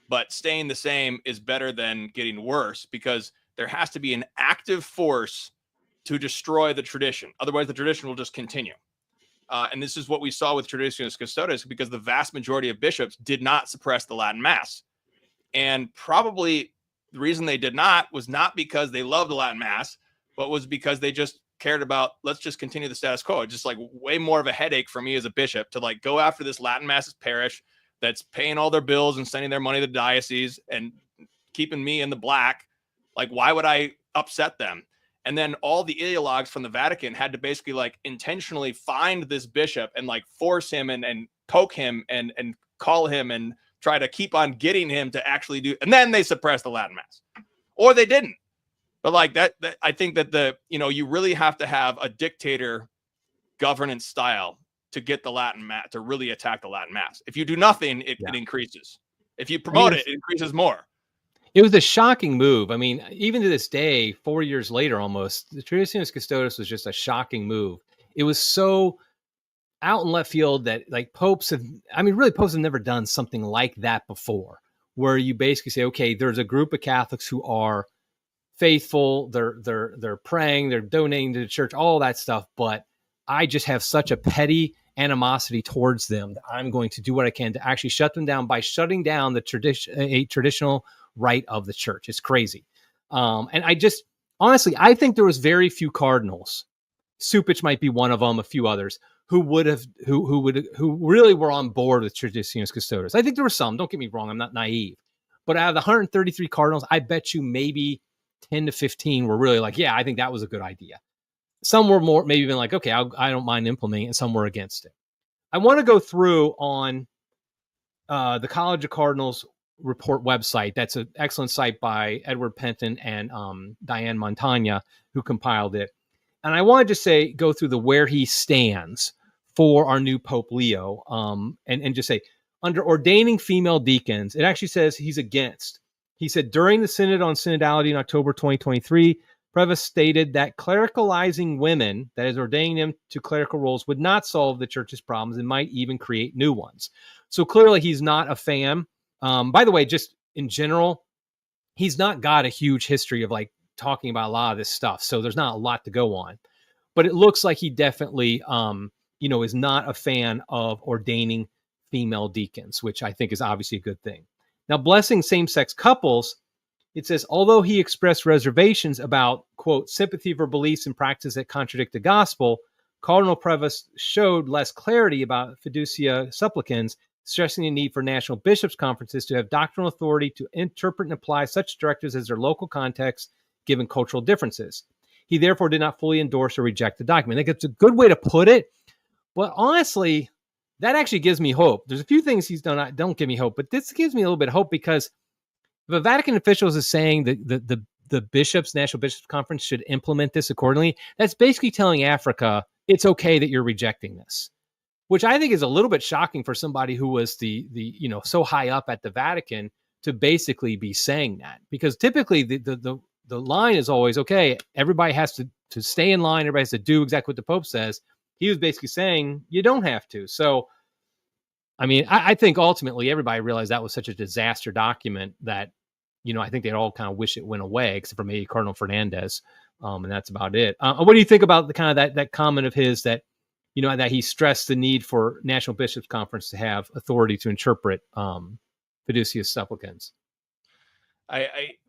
but staying the same is better than getting worse, because there has to be an active force to destroy the tradition. Otherwise, the tradition will just continue. And this is what we saw with Traditionis Custodes, because the vast majority of bishops did not suppress the Latin Mass. And probably the reason they did not was not because they loved the Latin Mass, but was because they just cared about, let's just continue the status quo. It's just like way more of a headache for me as a bishop to like go after this Latin Mass parish that's paying all their bills and sending their money to the diocese and keeping me in the black. Like, why would I upset them? And then all the ideologues from the Vatican had to basically like intentionally find this bishop and like force him and poke him and call him and try to keep on getting him to actually do. And then they suppressed the Latin Mass, or they didn't. But like that I think that you really have to have a dictator governance style to get the Latin Mass, to really attack the Latin Mass. If you do nothing, it increases. If you promote it increases more. It was a shocking move. I mean, even to this day, 4 years later almost, the Traditionis Custodes was just a shocking move. It was so out in left field that like popes have never done something like that before, where you basically say, okay, there's a group of Catholics who are faithful, they're praying, they're donating to the church, all that stuff, but I just have such a petty animosity towards them that I'm going to do what I can to actually shut them down by shutting down the traditional right of the church. It's crazy. And I think there was very few cardinals, Supich might be one of them, a few others, who really were on board with Traditionis Custodes. I think there were some, don't get me wrong, I'm not naive, But out of the 133 cardinals, I bet you maybe 10 to 15 were really like, yeah, I think that was a good idea. Some were more maybe been like, okay, I don't mind implementing it, and some were against it. I want to go through on the College of Cardinals report website. That's an excellent site by Edward Penton and Diane Montagna, who compiled it. And I want to just say, go through the where he stands for our new Pope Leo, and just say, under ordaining female deacons, it actually says he's against. He said, during the Synod on Synodality in October 2023, Prevost stated that clericalizing women, that is, ordaining them to clerical roles, would not solve the church's problems and might even create new ones. So clearly he's not a fan. By the way, just in general, he's not got a huge history of like talking about a lot of this stuff. So there's not a lot to go on. But it looks like he definitely, is not a fan of ordaining female deacons, which I think is obviously a good thing. Now, blessing same-sex couples, it says, although he expressed reservations about, quote, sympathy for beliefs and practices that contradict the gospel, Cardinal Prevost showed less clarity about fiducia supplicans, stressing the need for national bishops' conferences to have doctrinal authority to interpret and apply such directives as their local context, given cultural differences. He therefore did not fully endorse or reject the document. I think it's a good way to put it, but honestly, that actually gives me hope. There's a few things he's done that don't give me hope, but this gives me a little bit of hope, because the Vatican officials is saying that the bishops, National Bishops Conference, should implement this accordingly. That's basically telling Africa it's okay that you're rejecting this, which I think is a little bit shocking for somebody who was the so high up at the Vatican to basically be saying that, because typically the line is always, okay, everybody has to stay in line, everybody has to do exactly what the Pope says. He was basically saying you don't have to. So, I mean, I think ultimately everybody realized that was such a disaster document that, I think they'd all kind of wish it went away, except for maybe Cardinal Fernandez. And that's about it. What do you think about the kind of that comment of his that, that he stressed the need for National Bishops Conference to have authority to interpret fiducia supplicans?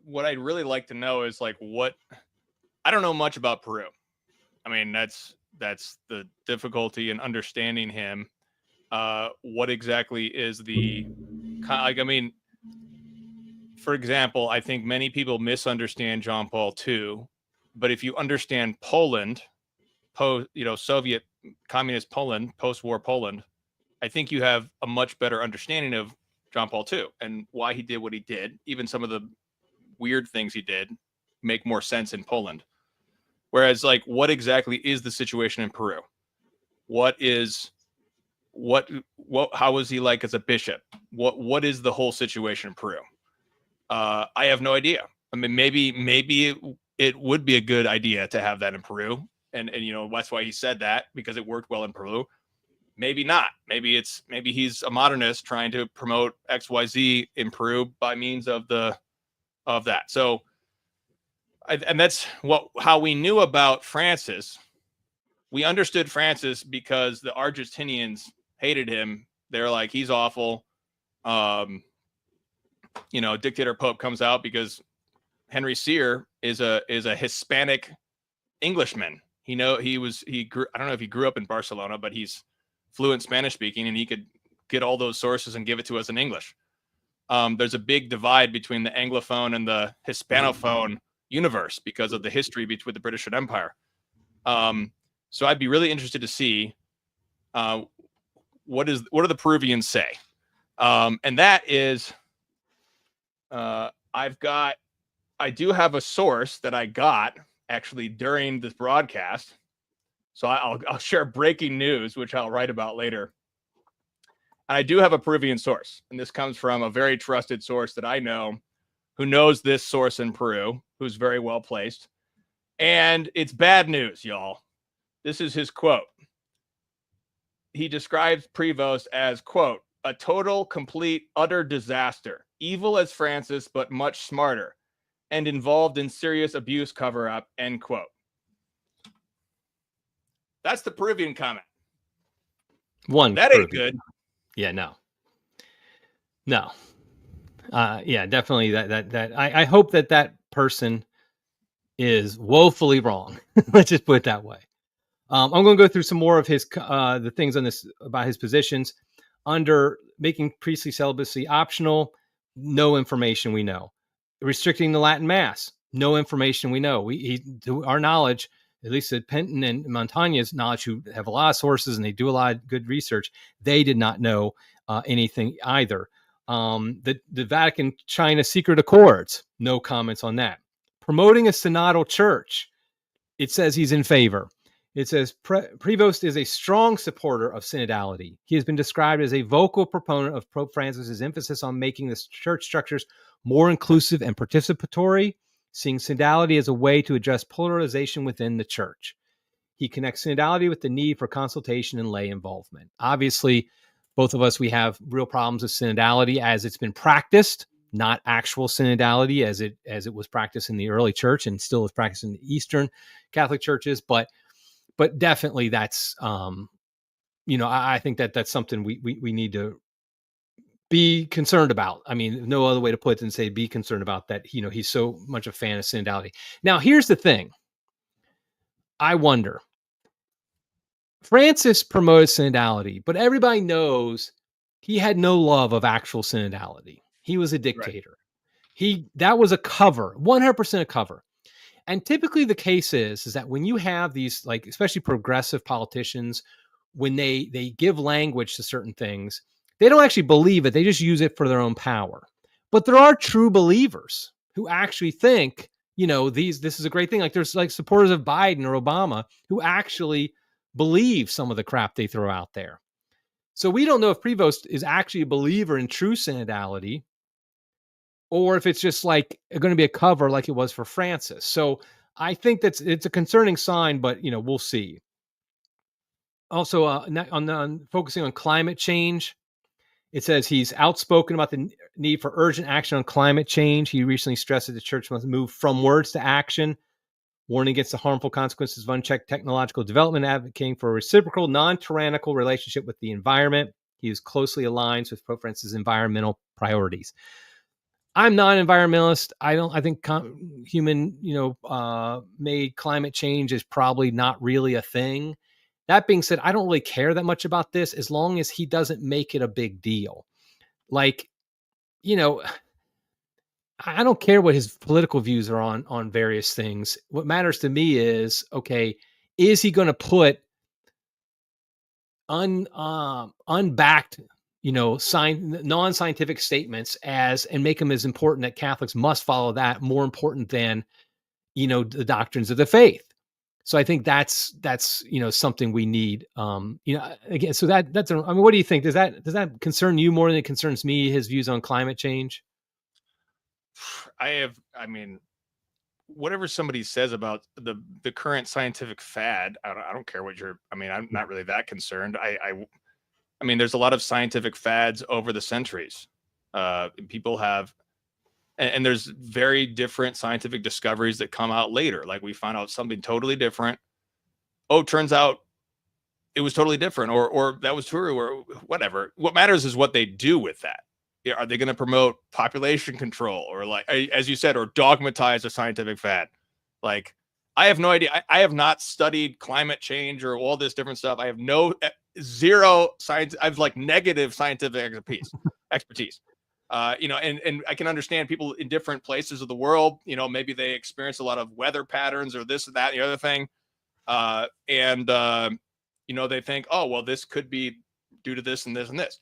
What I'd really like to know is like I don't know much about Peru. I mean, that's the difficulty in understanding him. What exactly is for example, I think many people misunderstand John Paul II, but if you understand Poland, Soviet communist Poland, post-war Poland, I think you have a much better understanding of John Paul II and why he did what he did. Even some of the weird things he did make more sense in Poland. Whereas, like, what exactly is the situation in Peru? How was he like as a bishop? What is the whole situation in Peru? I have no idea. I mean, maybe it would be a good idea to have that in Peru. And that's why he said that, because it worked well in Peru. Maybe not. Maybe he's a modernist trying to promote XYZ in Peru by means of that. So, and that's how we knew about Francis. We understood Francis because the Argentinians hated him. They're like, he's awful. Dictator Pope comes out because Henry Cyr is a Hispanic Englishman. I don't know if he grew up in Barcelona, but he's fluent Spanish speaking, and he could get all those sources and give it to us in English. There's a big divide between the Anglophone and the Hispanophone universe because of the history with the British Empire. So I'd be really interested to see what do the Peruvians say, and that is, I do have a source that I got actually during this broadcast. So I'll share breaking news, which I'll write about later. And I do have a Peruvian source, and this comes from a very trusted source that I know, who knows this source in Peru, who's very well placed. And it's bad news, y'all. This is his quote. He describes Prevost as, quote, a total, complete, utter disaster, evil as Francis, but much smarter, and involved in serious abuse cover-up, end quote. That's the Peruvian comment. That ain't good. Yeah, no. Yeah, definitely. That I hope that person is woefully wrong. Let's just put it that way. I'm going to go through some more of his the things on this about his positions under making priestly celibacy optional. no information we know. Restricting the Latin Mass, no information we know. To our knowledge, at least at Penton and Montaña's knowledge, who have a lot of sources and they do a lot of good research, they did not know anything either. The Vatican China secret accords, no comments on that. Promoting a synodal church, it says he's in favor. It says Prevost is a strong supporter of synodality. He has been described as a vocal proponent of Pope Francis's emphasis on making the church structures more inclusive and participatory, seeing synodality as a way to address polarization within the church. He connects synodality with the need for consultation and lay involvement. Obviously, both of us, we have real problems with synodality as it's been practiced, not actual synodality as it was practiced in the early church and still is practiced in the Eastern Catholic churches. But definitely that's, I think that's something we need to be concerned about. I mean, no other way to put it than say be concerned about that. He's so much a fan of synodality. Now, here's the thing. I wonder. Francis promoted synodality, but everybody knows he had no love of actual synodality. He was a dictator. Right. That was a cover, 100% a cover. And typically the case is that when you have these, like, especially progressive politicians, when they give language to certain things, they don't actually believe it. They just use it for their own power. But there are true believers who actually think, this is a great thing. Like there's like supporters of Biden or Obama who actually believe some of the crap they throw out there. So we don't know if Prevost is actually a believer in true synodality or if it's just like going to be a cover like it was for Francis. So I think it's a concerning sign, but we'll see. Also, on focusing on climate change, it says he's outspoken about the need for urgent action on climate change. He recently stressed that the church must move from words to action, warning against the harmful consequences of unchecked technological development, advocating for a reciprocal, non-tyrannical relationship with the environment. He is closely aligned with Pope Francis' environmental priorities. I'm not an environmentalist. I think human, made climate change is probably not really a thing. That being said, I don't really care that much about this as long as he doesn't make it a big deal. Like, I don't care what his political views are on various things. What matters to me is, okay, is he going to put unbacked, non-scientific statements and make them as important that Catholics must follow that more important than, the doctrines of the faith. So I think that's something we need. Again, so that's. What do you think? Does that concern you more than it concerns me? His views on climate change. Whatever somebody says about the current scientific fad, I don't care what I'm not really that concerned. I mean, there's a lot of scientific fads over the centuries. People have. And there's very different scientific discoveries that come out later. Like we found out something totally different. Oh, turns out it was totally different, or that was true, or whatever. What matters is what they do with that. Are they going to promote population control, or like, as you said, or dogmatize a scientific fad? Like, I have no idea. I have not studied climate change or all this different stuff. I have zero science. I have like negative scientific expertise. And I can understand people in different places of the world, maybe they experience a lot of weather patterns or this or that, the other thing. They think, oh, well, this could be due to this and this and this.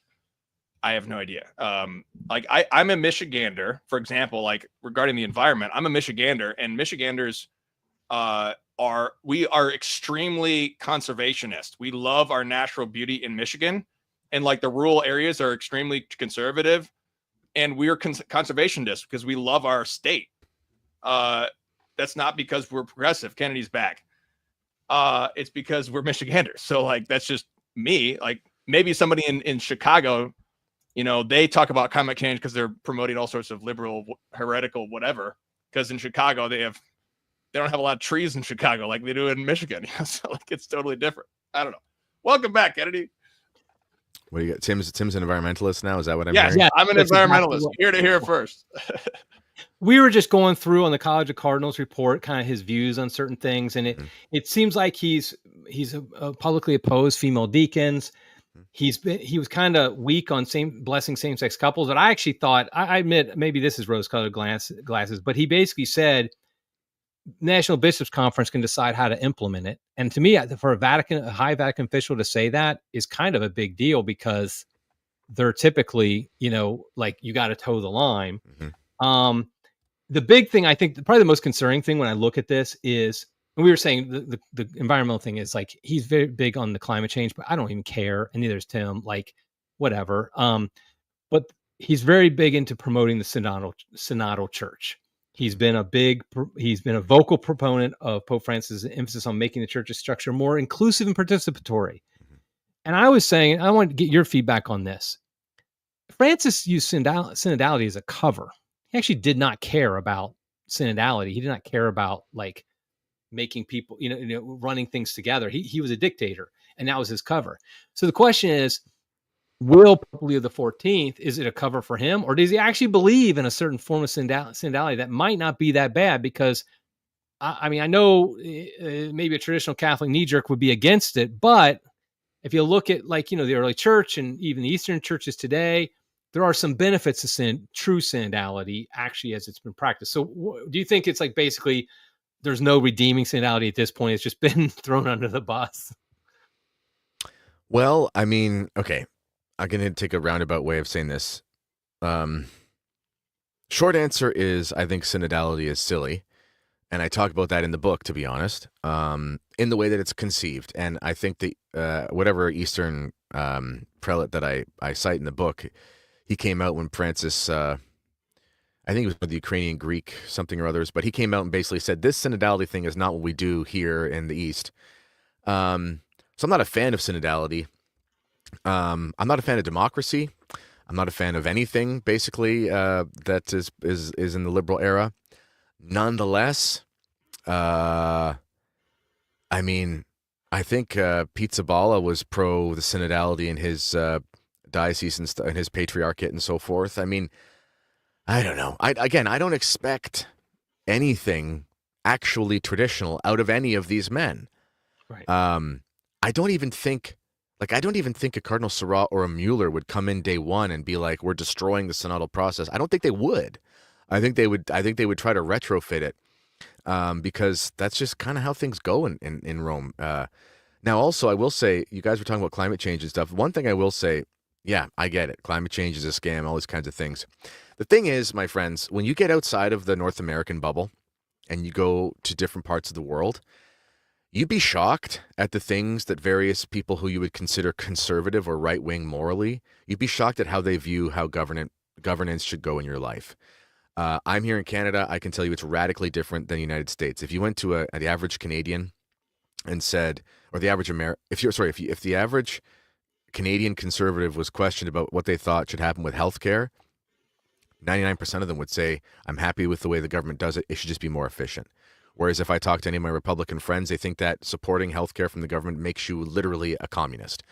I have no idea. I'm a Michigander, for example, like regarding the environment, I'm a Michigander, and Michiganders we are extremely conservationist. We love our natural beauty in Michigan, and like the rural areas are extremely conservative. And we're conservationists because we love our state. That's not because we're progressive. Kennedy's back. It's because we're Michiganders. So like, that's just me. Like maybe somebody in Chicago, they talk about climate change because they're promoting all sorts of liberal, heretical, whatever. Because in Chicago, they don't have a lot of trees in Chicago like they do in Michigan. So like, it's totally different. I don't know. Welcome back, Kennedy. What do you got? Tim's an environmentalist now. Is that what I'm hearing? Yeah, I'm an environmentalist. Exactly here to hear first. We were just going through on the College of Cardinals report, kind of his views on certain things, and it seems like he's publicly opposed female deacons. he was kind of weak on blessing same-sex couples, but I actually thought, I admit maybe this is rose-colored glasses, but he basically said National Bishops Conference can decide how to implement it. And to me, for a high Vatican official to say that is kind of a big deal, because they're typically, like, you got to toe the line. The big thing, I think, probably the most concerning thing when I look at this is, and we were saying the environmental thing is like, he's very big on the climate change, but I don't even care. And neither is Tim, like, whatever. But he's very big into promoting the synodal church. He's been a vocal proponent of Pope Francis' emphasis on making the church's structure more inclusive and participatory. And I was saying, I want to get your feedback on this. Francis used synodality as a cover. He actually did not care about synodality. He did not care about, like, making people, running things together. He was a dictator, and that was his cover. So the question is, will Pope Leo XIV, is it a cover for him, or does he actually believe in a certain form of synodality that might not be that bad? Because I know maybe a traditional Catholic knee jerk would be against it, but if you look at, like, the early church and even the Eastern churches today, there are some benefits to true synodality actually as it's been practiced. So do you think it's like basically there's no redeeming synodality at this point? It's just been thrown under the bus? Well, I mean, okay, I'm going to take a roundabout way of saying this. Short answer is, I think synodality is silly. And I talk about that in the book, to be honest, in the way that it's conceived. And I think that whatever Eastern prelate that I cite in the book, he came out when Francis, I think it was with the Ukrainian Greek something or others, but he came out and basically said, this synodality thing is not what we do here in the East. So I'm not a fan of synodality. I'm not a fan of democracy. I'm not a fan of anything, basically, that is in the liberal era. Nonetheless, I mean, I think Pete Zabala was pro the synodality in his diocese and his patriarchate and so forth. I mean, I don't know. I don't expect anything actually traditional out of any of these men. Right. I don't even think a Cardinal Sarrat or a Mueller would come in day one and be like, we're destroying the synodal process. I don't think they would. I think they would try to retrofit it, because that's just kind of how things go in Rome. Now, also, I will say, you guys were talking about climate change and stuff. One thing I will say, yeah, I get it. Climate change is a scam, all these kinds of things. The thing is, my friends, when you get outside of the North American bubble and you go to different parts of the world, you'd be shocked at the things that various people who you would consider conservative or right-wing morally, you'd be shocked at how they view how governance should go in your life. I'm here in Canada. I can tell you it's radically different than the United States. If you went to the average Canadian and said, or the average if the average Canadian conservative was questioned about what they thought should happen with healthcare, 99% of them would say, I'm happy with the way the government does it. It should just be more efficient. Whereas if I talk to any of my Republican friends, they think that supporting healthcare from the government makes you literally a communist.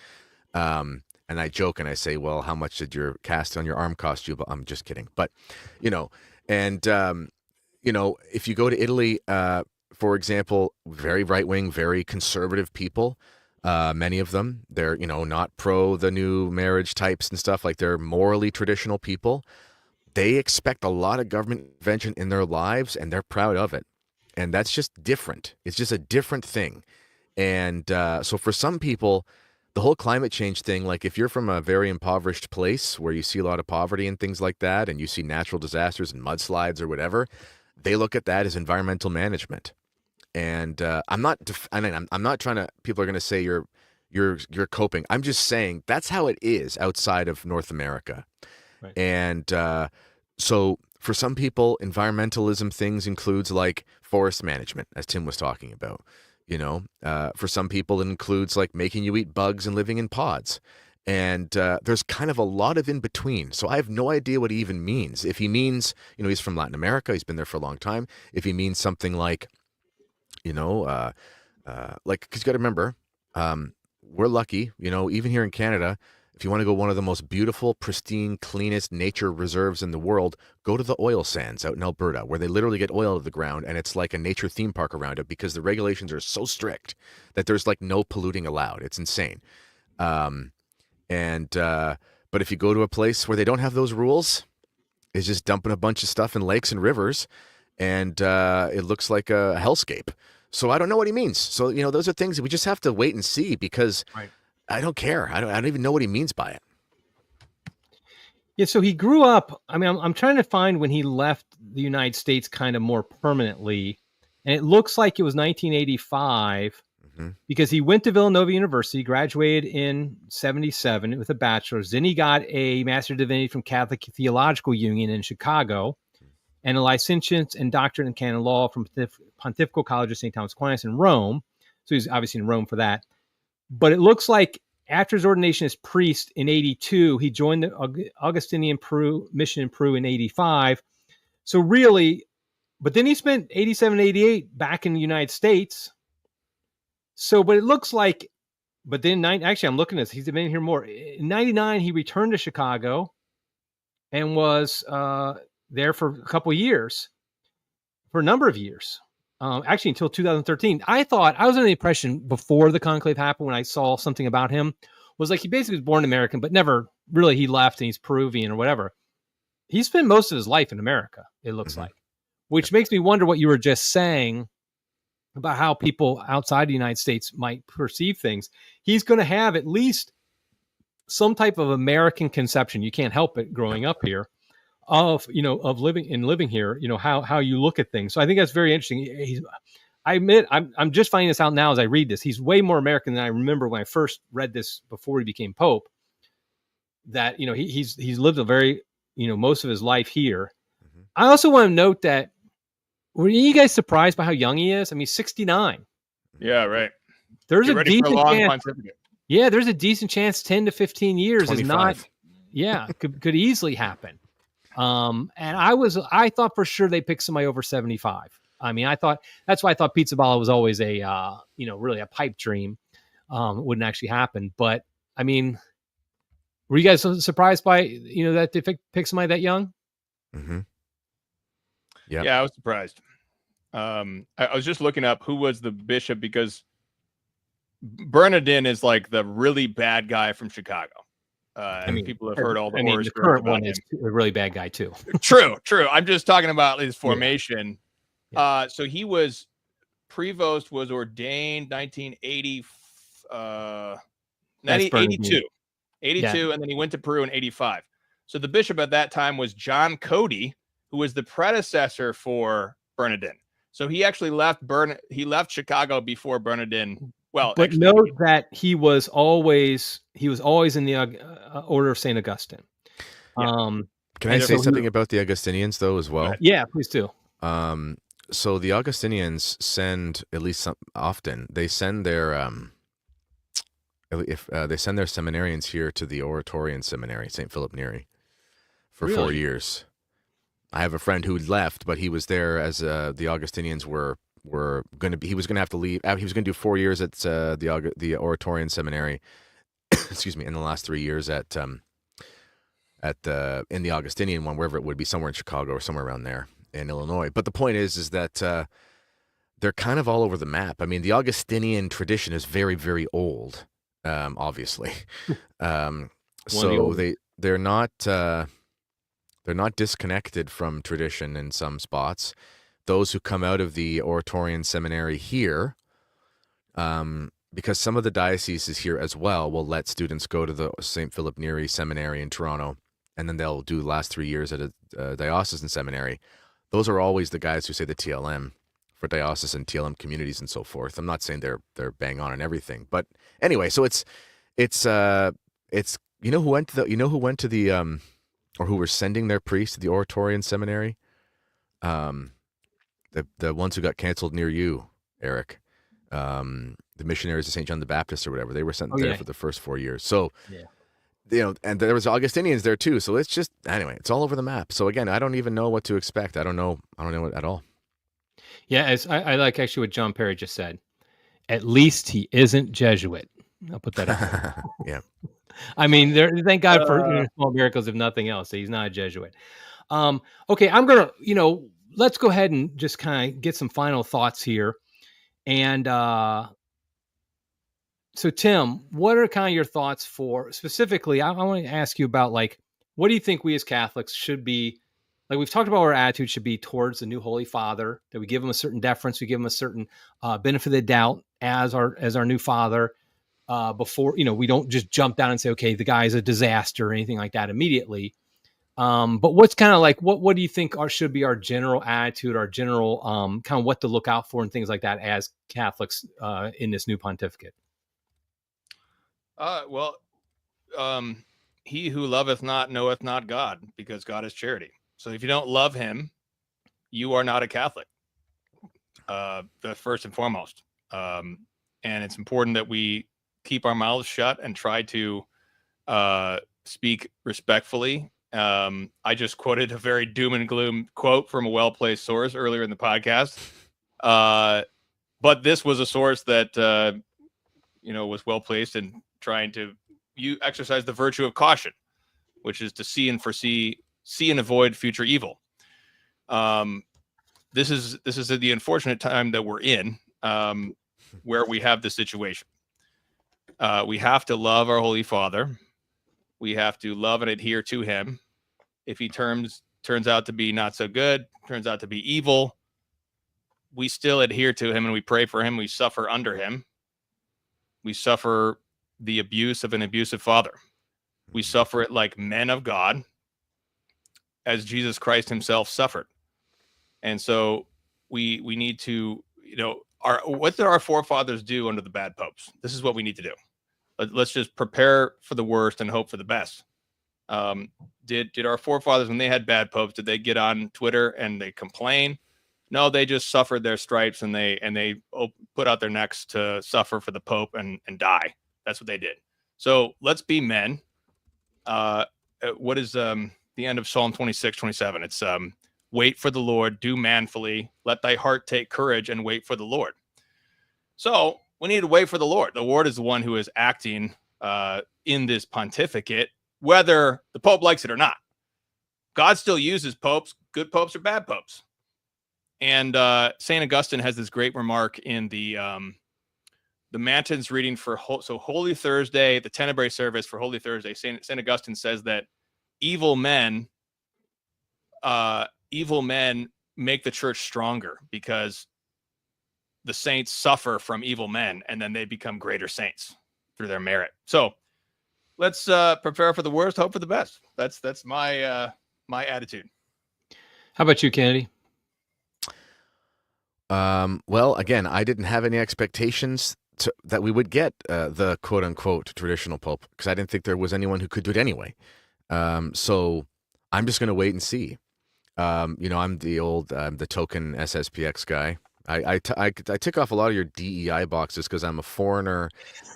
And I joke and I say, well, how much did your cast on your arm cost you? But I'm just kidding. But, if you go to Italy, for example, very right-wing, very conservative people, many of them, they're, not pro the new marriage types and stuff, like they're morally traditional people. They expect a lot of government intervention in their lives and they're proud of it. And that's just different. It's just a different thing. And so for some people, the whole climate change thing, like if you're from a very impoverished place where you see a lot of poverty and things like that, and you see natural disasters and mudslides or whatever, they look at that as environmental management. And I'm not trying to, people are going to say you're coping. I'm just saying that's how it is outside of North America. Right. And so for some people, environmentalism things includes like forest management, as Tim was talking about. For some people, it includes like making you eat bugs and living in pods. And there's kind of a lot of in between. So I have no idea what he even means. If he means, he's from Latin America, he's been there for a long time. If he means something like, because you got to remember, we're lucky, even here in Canada, if you want to go one of the most beautiful, pristine, cleanest nature reserves in the world, go to the oil sands out in Alberta, where they literally get oil out of the ground, and it's like a nature theme park around it because the regulations are so strict that there's like no polluting allowed. It's insane. And but if you go to a place where they don't have those rules, it's just dumping a bunch of stuff in lakes and rivers, and it looks like a hellscape. So I don't know what he means. So those are things that we just have to wait and see, because I don't care. I don't even know what he means by it. Yeah, so he grew up. I mean, I'm trying to find when he left the United States kind of more permanently, and it looks like it was 1985, because he went to Villanova University, graduated in 1977 with a bachelor's. Then he got a Master of Divinity from Catholic Theological Union in Chicago, and a licentiate and doctorate in canon law from Pontifical College of St. Thomas Aquinas in Rome. So he's obviously in Rome for that. But it looks like after his ordination as priest in 1982, he joined the Augustinian mission in Peru in 1985. So really, but then he spent 1987, 1988 back in the United States. So, but it looks like, but then actually I'm looking at this, he's been here more. In 1999, he returned to Chicago and was there for a couple of years, for a number of years. Actually until 2013. I was under the impression before the conclave happened, when I saw something about him, was like he basically was born American, but never really he left and he's Peruvian or whatever. He spent most of his life in America, it looks like, which makes me wonder what you were just saying about how people outside the United States might perceive things. He's going to have at least some type of American conception. You can't help it growing up here of living here, how you look at things. So I think that's very interesting. I admit, I'm just finding this out now as I read this. He's way more American than I remember when I first read this before he became Pope. That he's lived a very most of his life here. I also want to note that, were you guys surprised by how young he is? I mean, 69. Yeah, right. There's a decent chance. Yeah, there's a decent chance 10 to 15 years 25. Is not. Yeah, could easily happen. And I thought for sure they picked somebody over 75. I mean, that's why I thought Pizzaballa was always a really a pipe dream. Wouldn't actually happen. But I mean, were you guys surprised by that they picked somebody that young? Yeah, I was surprised. I was just looking up who was the bishop, because Bernardin is like the really bad guy from Chicago. People have heard all the horror stories. The current one is a really bad guy too. True. I'm just talking about his formation. Yeah. So he was Prevost, was ordained 1982. 82, and then he went to Peru in 85. So the bishop at that time was John Cody, who was the predecessor for Bernardin. So he actually left Chicago before Bernardin. Well, but note that he was always in the Order of St. Augustine. Yeah. Can I say something about the Augustinians though as well? Yeah, please do. So the Augustinians send, at least often, they send their they send their seminarians here to the Oratorian Seminary, St. Philip Neri, for 4 years. I have a friend who left, but he was there as the Augustinians were going to be. He was going to have to leave. He was going to do 4 years at the Oratorian Seminary. Excuse me. In the last 3 years in the Augustinian one, wherever it would be, somewhere in Chicago or somewhere around there in Illinois. But the point is that they're kind of all over the map. I mean, the Augustinian tradition is very, very old, obviously. So they're not disconnected from tradition in some spots. Those who come out of the Oratorian Seminary here, because some of the dioceses here as well will let students go to the St. Philip Neri Seminary in Toronto, and then they'll do the last 3 years at a diocesan seminary. Those are always the guys who say the TLM for diocesan TLM communities and so forth. I'm not saying they're bang on everything, but anyway, so it's who went to the or who were sending their priests to the Oratorian Seminary? The ones who got canceled near you, Eric. The missionaries of St. John the Baptist or whatever. They were sent there for the first 4 years. So, and there was Augustinians there too. So it's just, anyway, it's all over the map. So again, I don't even know what to expect. I don't know it at all. Yeah, I like actually what John Perry just said. At least he isn't Jesuit. I'll put that out. Yeah. I mean, thank God for small miracles, if nothing else. He's not a Jesuit. Okay, I'm going to, let's go ahead and just kind of get some final thoughts here. And So Tim, what are kind of your thoughts for specifically? I want to ask you about like, what do you think we as Catholics should be like? We've talked about what our attitude should be towards the new Holy Father, that we give him a certain deference, we give him a certain benefit of the doubt as our new Father. Before, we don't just jump down and say, okay, the guy's a disaster or anything like that immediately. But what's kind of like, what do you think should be our general attitude, our general kind of what to look out for and things like that as Catholics in this new pontificate? He who loveth not knoweth not God, because God is charity. So if you don't love him, you are not a Catholic. The first and foremost. And it's important that we keep our mouths shut and try to speak respectfully. I just quoted a very doom and gloom quote from a well-placed source earlier in the podcast. But this was a source that, was well-placed in trying to exercise the virtue of caution, which is to see and avoid future evil. This is the unfortunate time that we're in, where we have this situation. We have to love our Holy Father. We have to love and adhere to him. If he turns out to be not so good, turns out to be evil, we still adhere to him and we pray for him. We suffer under him. We suffer the abuse of an abusive father. We suffer it like men of God, as Jesus Christ himself suffered. And so we need to, what did our forefathers do under the bad popes? This is what we need to do. Let's just prepare for the worst and hope for the best. Did our forefathers, when they had bad popes, did they get on Twitter and they complain? No, they just suffered their stripes and they put out their necks to suffer for the Pope and die. That's what they did. So let's be men. What is the end of Psalm 26:27? It's wait for the Lord, do manfully, let thy heart take courage and wait for the Lord. So we need to wait for the Lord. The Lord is the one who is acting in this pontificate, whether the Pope likes it or not. God still uses popes, good popes or bad popes. And St. Augustine has this great remark in the Matins reading for Holy Thursday, the Tenebrae service for Holy Thursday. St. Augustine says that evil men make the church stronger because the saints suffer from evil men and then they become greater saints through their merit. So let's prepare for the worst, hope for the best. That's my attitude. How about you, Kennedy? Well, again, I didn't have any expectations that we would get the quote unquote traditional pope, because I didn't think there was anyone who could do it anyway. So I'm just going to wait and see. I'm the token SSPX guy. I tick off a lot of your DEI boxes because I'm a foreigner.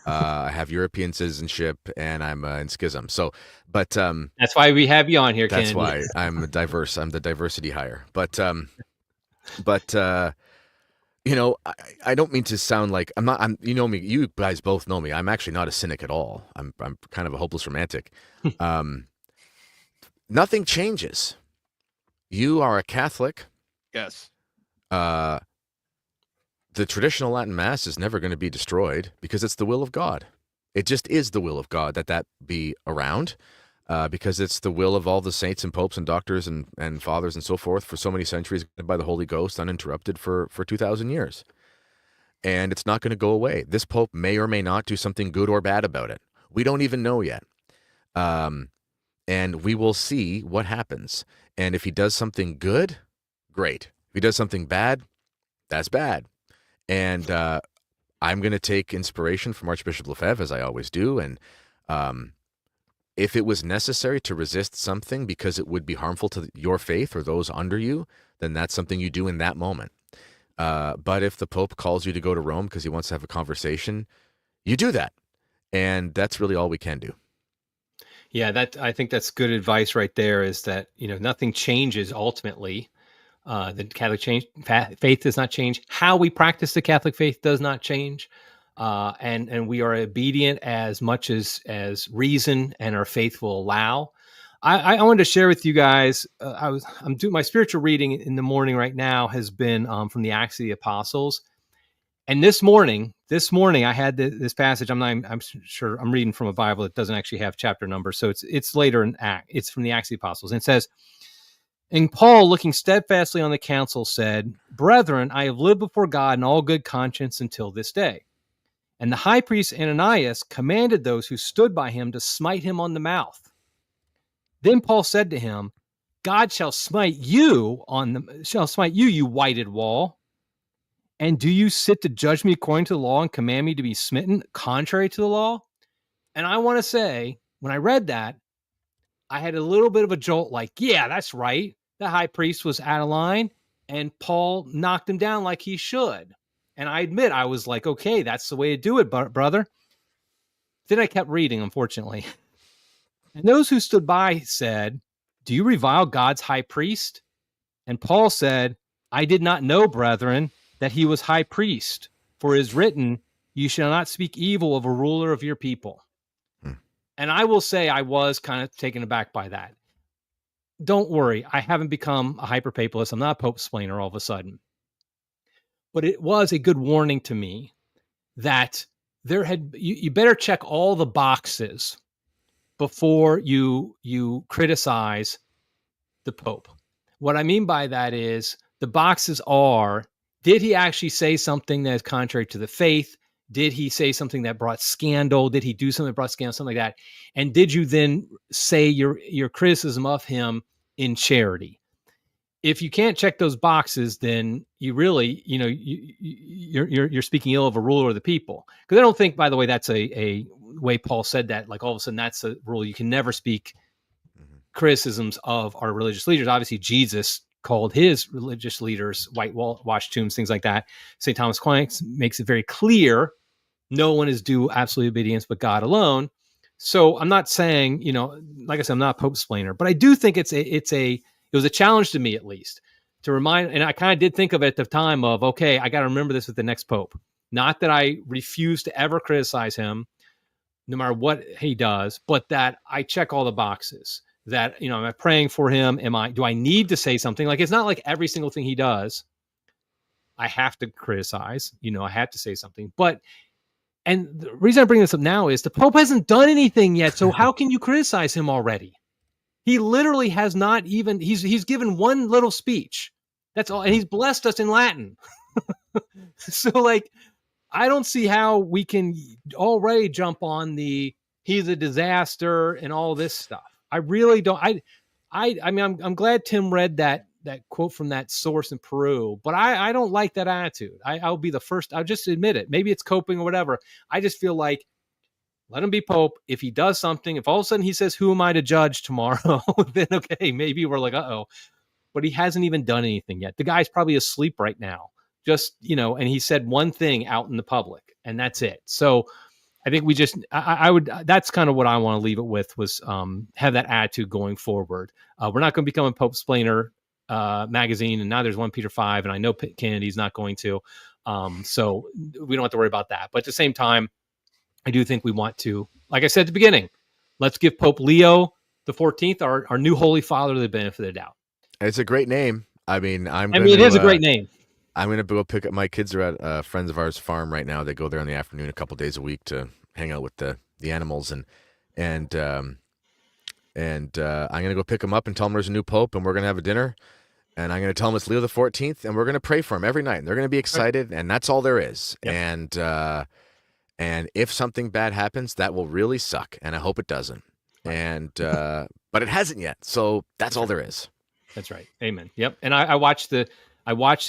I have European citizenship and I'm in schism. So, but that's why we have you on here. That's Kennedy. why I'm diverse. I'm the diversity hire. But I don't mean to sound like I'm not. You know me. You guys both know me. I'm actually not a cynic at all. I'm kind of a hopeless romantic. Nothing changes. You are a Catholic. Yes. The traditional Latin Mass is never going to be destroyed because it's the will of God. It just is the will of God that be around, because it's the will of all the saints and popes and doctors and fathers and so forth for so many centuries by the Holy Ghost uninterrupted for 2,000 years. And it's not going to go away. This pope may or may not do something good or bad about it. We don't even know yet. And we will see what happens. And if he does something good, great. If he does something bad, that's bad. And I'm going to take inspiration from Archbishop Lefebvre, as I always do. And if it was necessary to resist something because it would be harmful to your faith or those under you, then that's something you do in that moment. But if the Pope calls you to go to Rome because he wants to have a conversation, you do that. And that's really all we can do. Yeah, I think that's good advice right there, is that, nothing changes ultimately. The Catholic faith does not change. How we practice the Catholic faith does not change. And we are obedient as much as reason and our faith will allow. I wanted to share with you guys, I'm doing my spiritual reading in the morning right now has been from the Acts of the Apostles. And this morning, I had this passage. I'm sure I'm reading from a Bible that doesn't actually have chapter number, so it's later in Act. It's from the Acts of the Apostles, and it says, "And Paul, looking steadfastly on the council, said, 'Brethren, I have lived before God in all good conscience until this day.' And the high priest Ananias commanded those who stood by him to smite him on the mouth. Then Paul said to him, 'God shall smite you, you whited wall. And do you sit to judge me according to the law and command me to be smitten contrary to the law?'" And I want to say, when I read that, I had a little bit of a jolt, like, yeah, that's right. The high priest was out of line, and Paul knocked him down like he should. And I admit, I was like, okay, that's the way to do it, brother. Then I kept reading, unfortunately. "And those who stood by said, 'Do you revile God's high priest?' And Paul said, 'I did not know, brethren, that he was high priest, for it is written, you shall not speak evil of a ruler of your people.'" And I will say I was kind of taken aback by that. Don't worry, I haven't become a hyper-papalist. I'm not a pope-splainer all of a sudden. But it was a good warning to me that you better check all the boxes before you criticize the Pope. What I mean by that is the boxes are, did he actually say something that is contrary to the faith? Did he say something that brought scandal? Did he do something that brought scandal, something like that? And did you then say your criticism of him in charity? If you can't check those boxes, then you really, you're speaking ill of a ruler of the people. Because I don't think, by the way, that's a way Paul said that. Like all of a sudden, that's a rule. You can never speak criticisms of our religious leaders. Obviously, Jesus called his religious leaders whitewashed tombs, things like that. St. Thomas Aquinas makes it very clear no one is due absolute obedience but God alone. So I'm not saying, like I said, I'm not a pope-splainer, but I do think it was a challenge to me, at least, to remind, and I kind of did think of it at the time of, okay, I got to remember this with the next pope. Not that I refuse to ever criticize him, no matter what he does, but that I check all the boxes. That, am I praying for him? Do I need to say something? Like, it's not like every single thing he does I have to criticize, I have to say something. And the reason I bring this up now is the Pope hasn't done anything yet. So how can you criticize him already? He literally has not even, he's given one little speech. That's all. And he's blessed us in Latin. So I don't see how we can already jump on he's a disaster and all this stuff. I really don't. I mean, I'm glad Tim read that quote from that source in Peru, but I don't like that attitude. I'll be the first. I'll just admit it. Maybe it's coping or whatever. I just feel like, let him be Pope. If he does something, if all of a sudden he says, "Who am I to judge tomorrow?" then okay, maybe we're like, uh-oh. But he hasn't even done anything yet. The guy's probably asleep right now. Just, and he said one thing out in the public, and that's it. So I think we just, I would, that's kind of what I want to leave it with, was have that attitude going forward. We're not going to become a pope-splainer magazine, and now there's 1 Peter 5, and I know Kennedy's not going to. So we don't have to worry about that. But at the same time, I do think we want to, like I said at the beginning, let's give Pope Leo the 14th, our new Holy Father, the benefit of the doubt. It's a great name. I mean, it is a great name. I'm going to go pick up, my kids are at friends of ours farm right now. They go there in the afternoon a couple days a week to hang out with the animals, and I'm going to go pick them up and tell them there's a new pope, and we're going to have a dinner, and I'm going to tell them it's Leo the 14th, and we're going to pray for him every night, and they're going to be excited, and that's all there is. Yep. And if something bad happens, that will really suck, and I hope it doesn't. And but it hasn't yet, so that's all there is. That's right. Amen. Yep. And I watched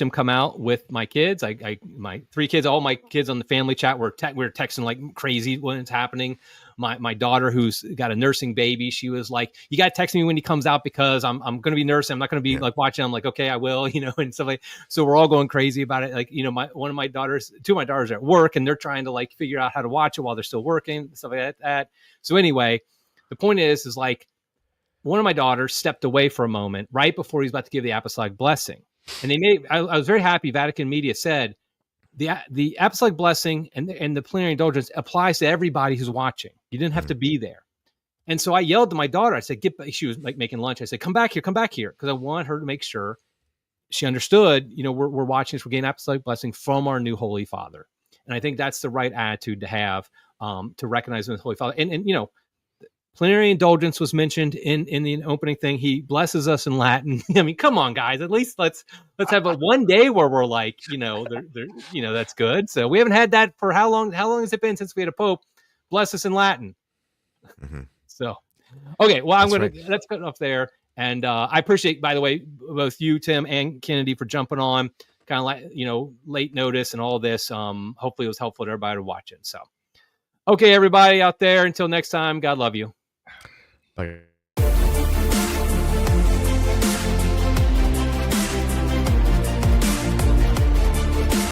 him come out with my kids. My 3 kids, all my kids on the family chat were texting like crazy when it's happening. My daughter, who's got a nursing baby, she was like, "You got to text me when he comes out, because I'm going to be nursing. I'm not going to be watching." I'm like, "Okay, I will," and stuff like. So we're all going crazy about it. Like, two of my daughters are at work, and they're trying to figure out how to watch it while they're still working, stuff like that. So anyway, the point is like, one of my daughters stepped away for a moment right before he's about to give the apostolic blessing. And I was very happy Vatican media said the apostolic blessing and the plenary indulgence applies to everybody who's watching. You didn't have to be there. And so I yelled to my daughter. I said, she was making lunch. I said, come back here. Because I want her to make sure she understood, we're watching this, we're getting apostolic blessing from our new Holy Father. And I think that's the right attitude to have, to recognize him as Holy Father. And plenary indulgence was mentioned in the opening thing. He blesses us in Latin. I mean, come on, guys. At least let's have one day where we're like, that's good. So we haven't had that for how long? How long has it been since we had a Pope bless us in Latin? Mm-hmm. So, okay. Well, That's cut off there. And I appreciate, by the way, both you, Tim, and Kennedy for jumping on, kind of like late notice and all this. Hopefully, it was helpful to everybody to watch it. So, okay, everybody out there. Until next time, God love you. Bye.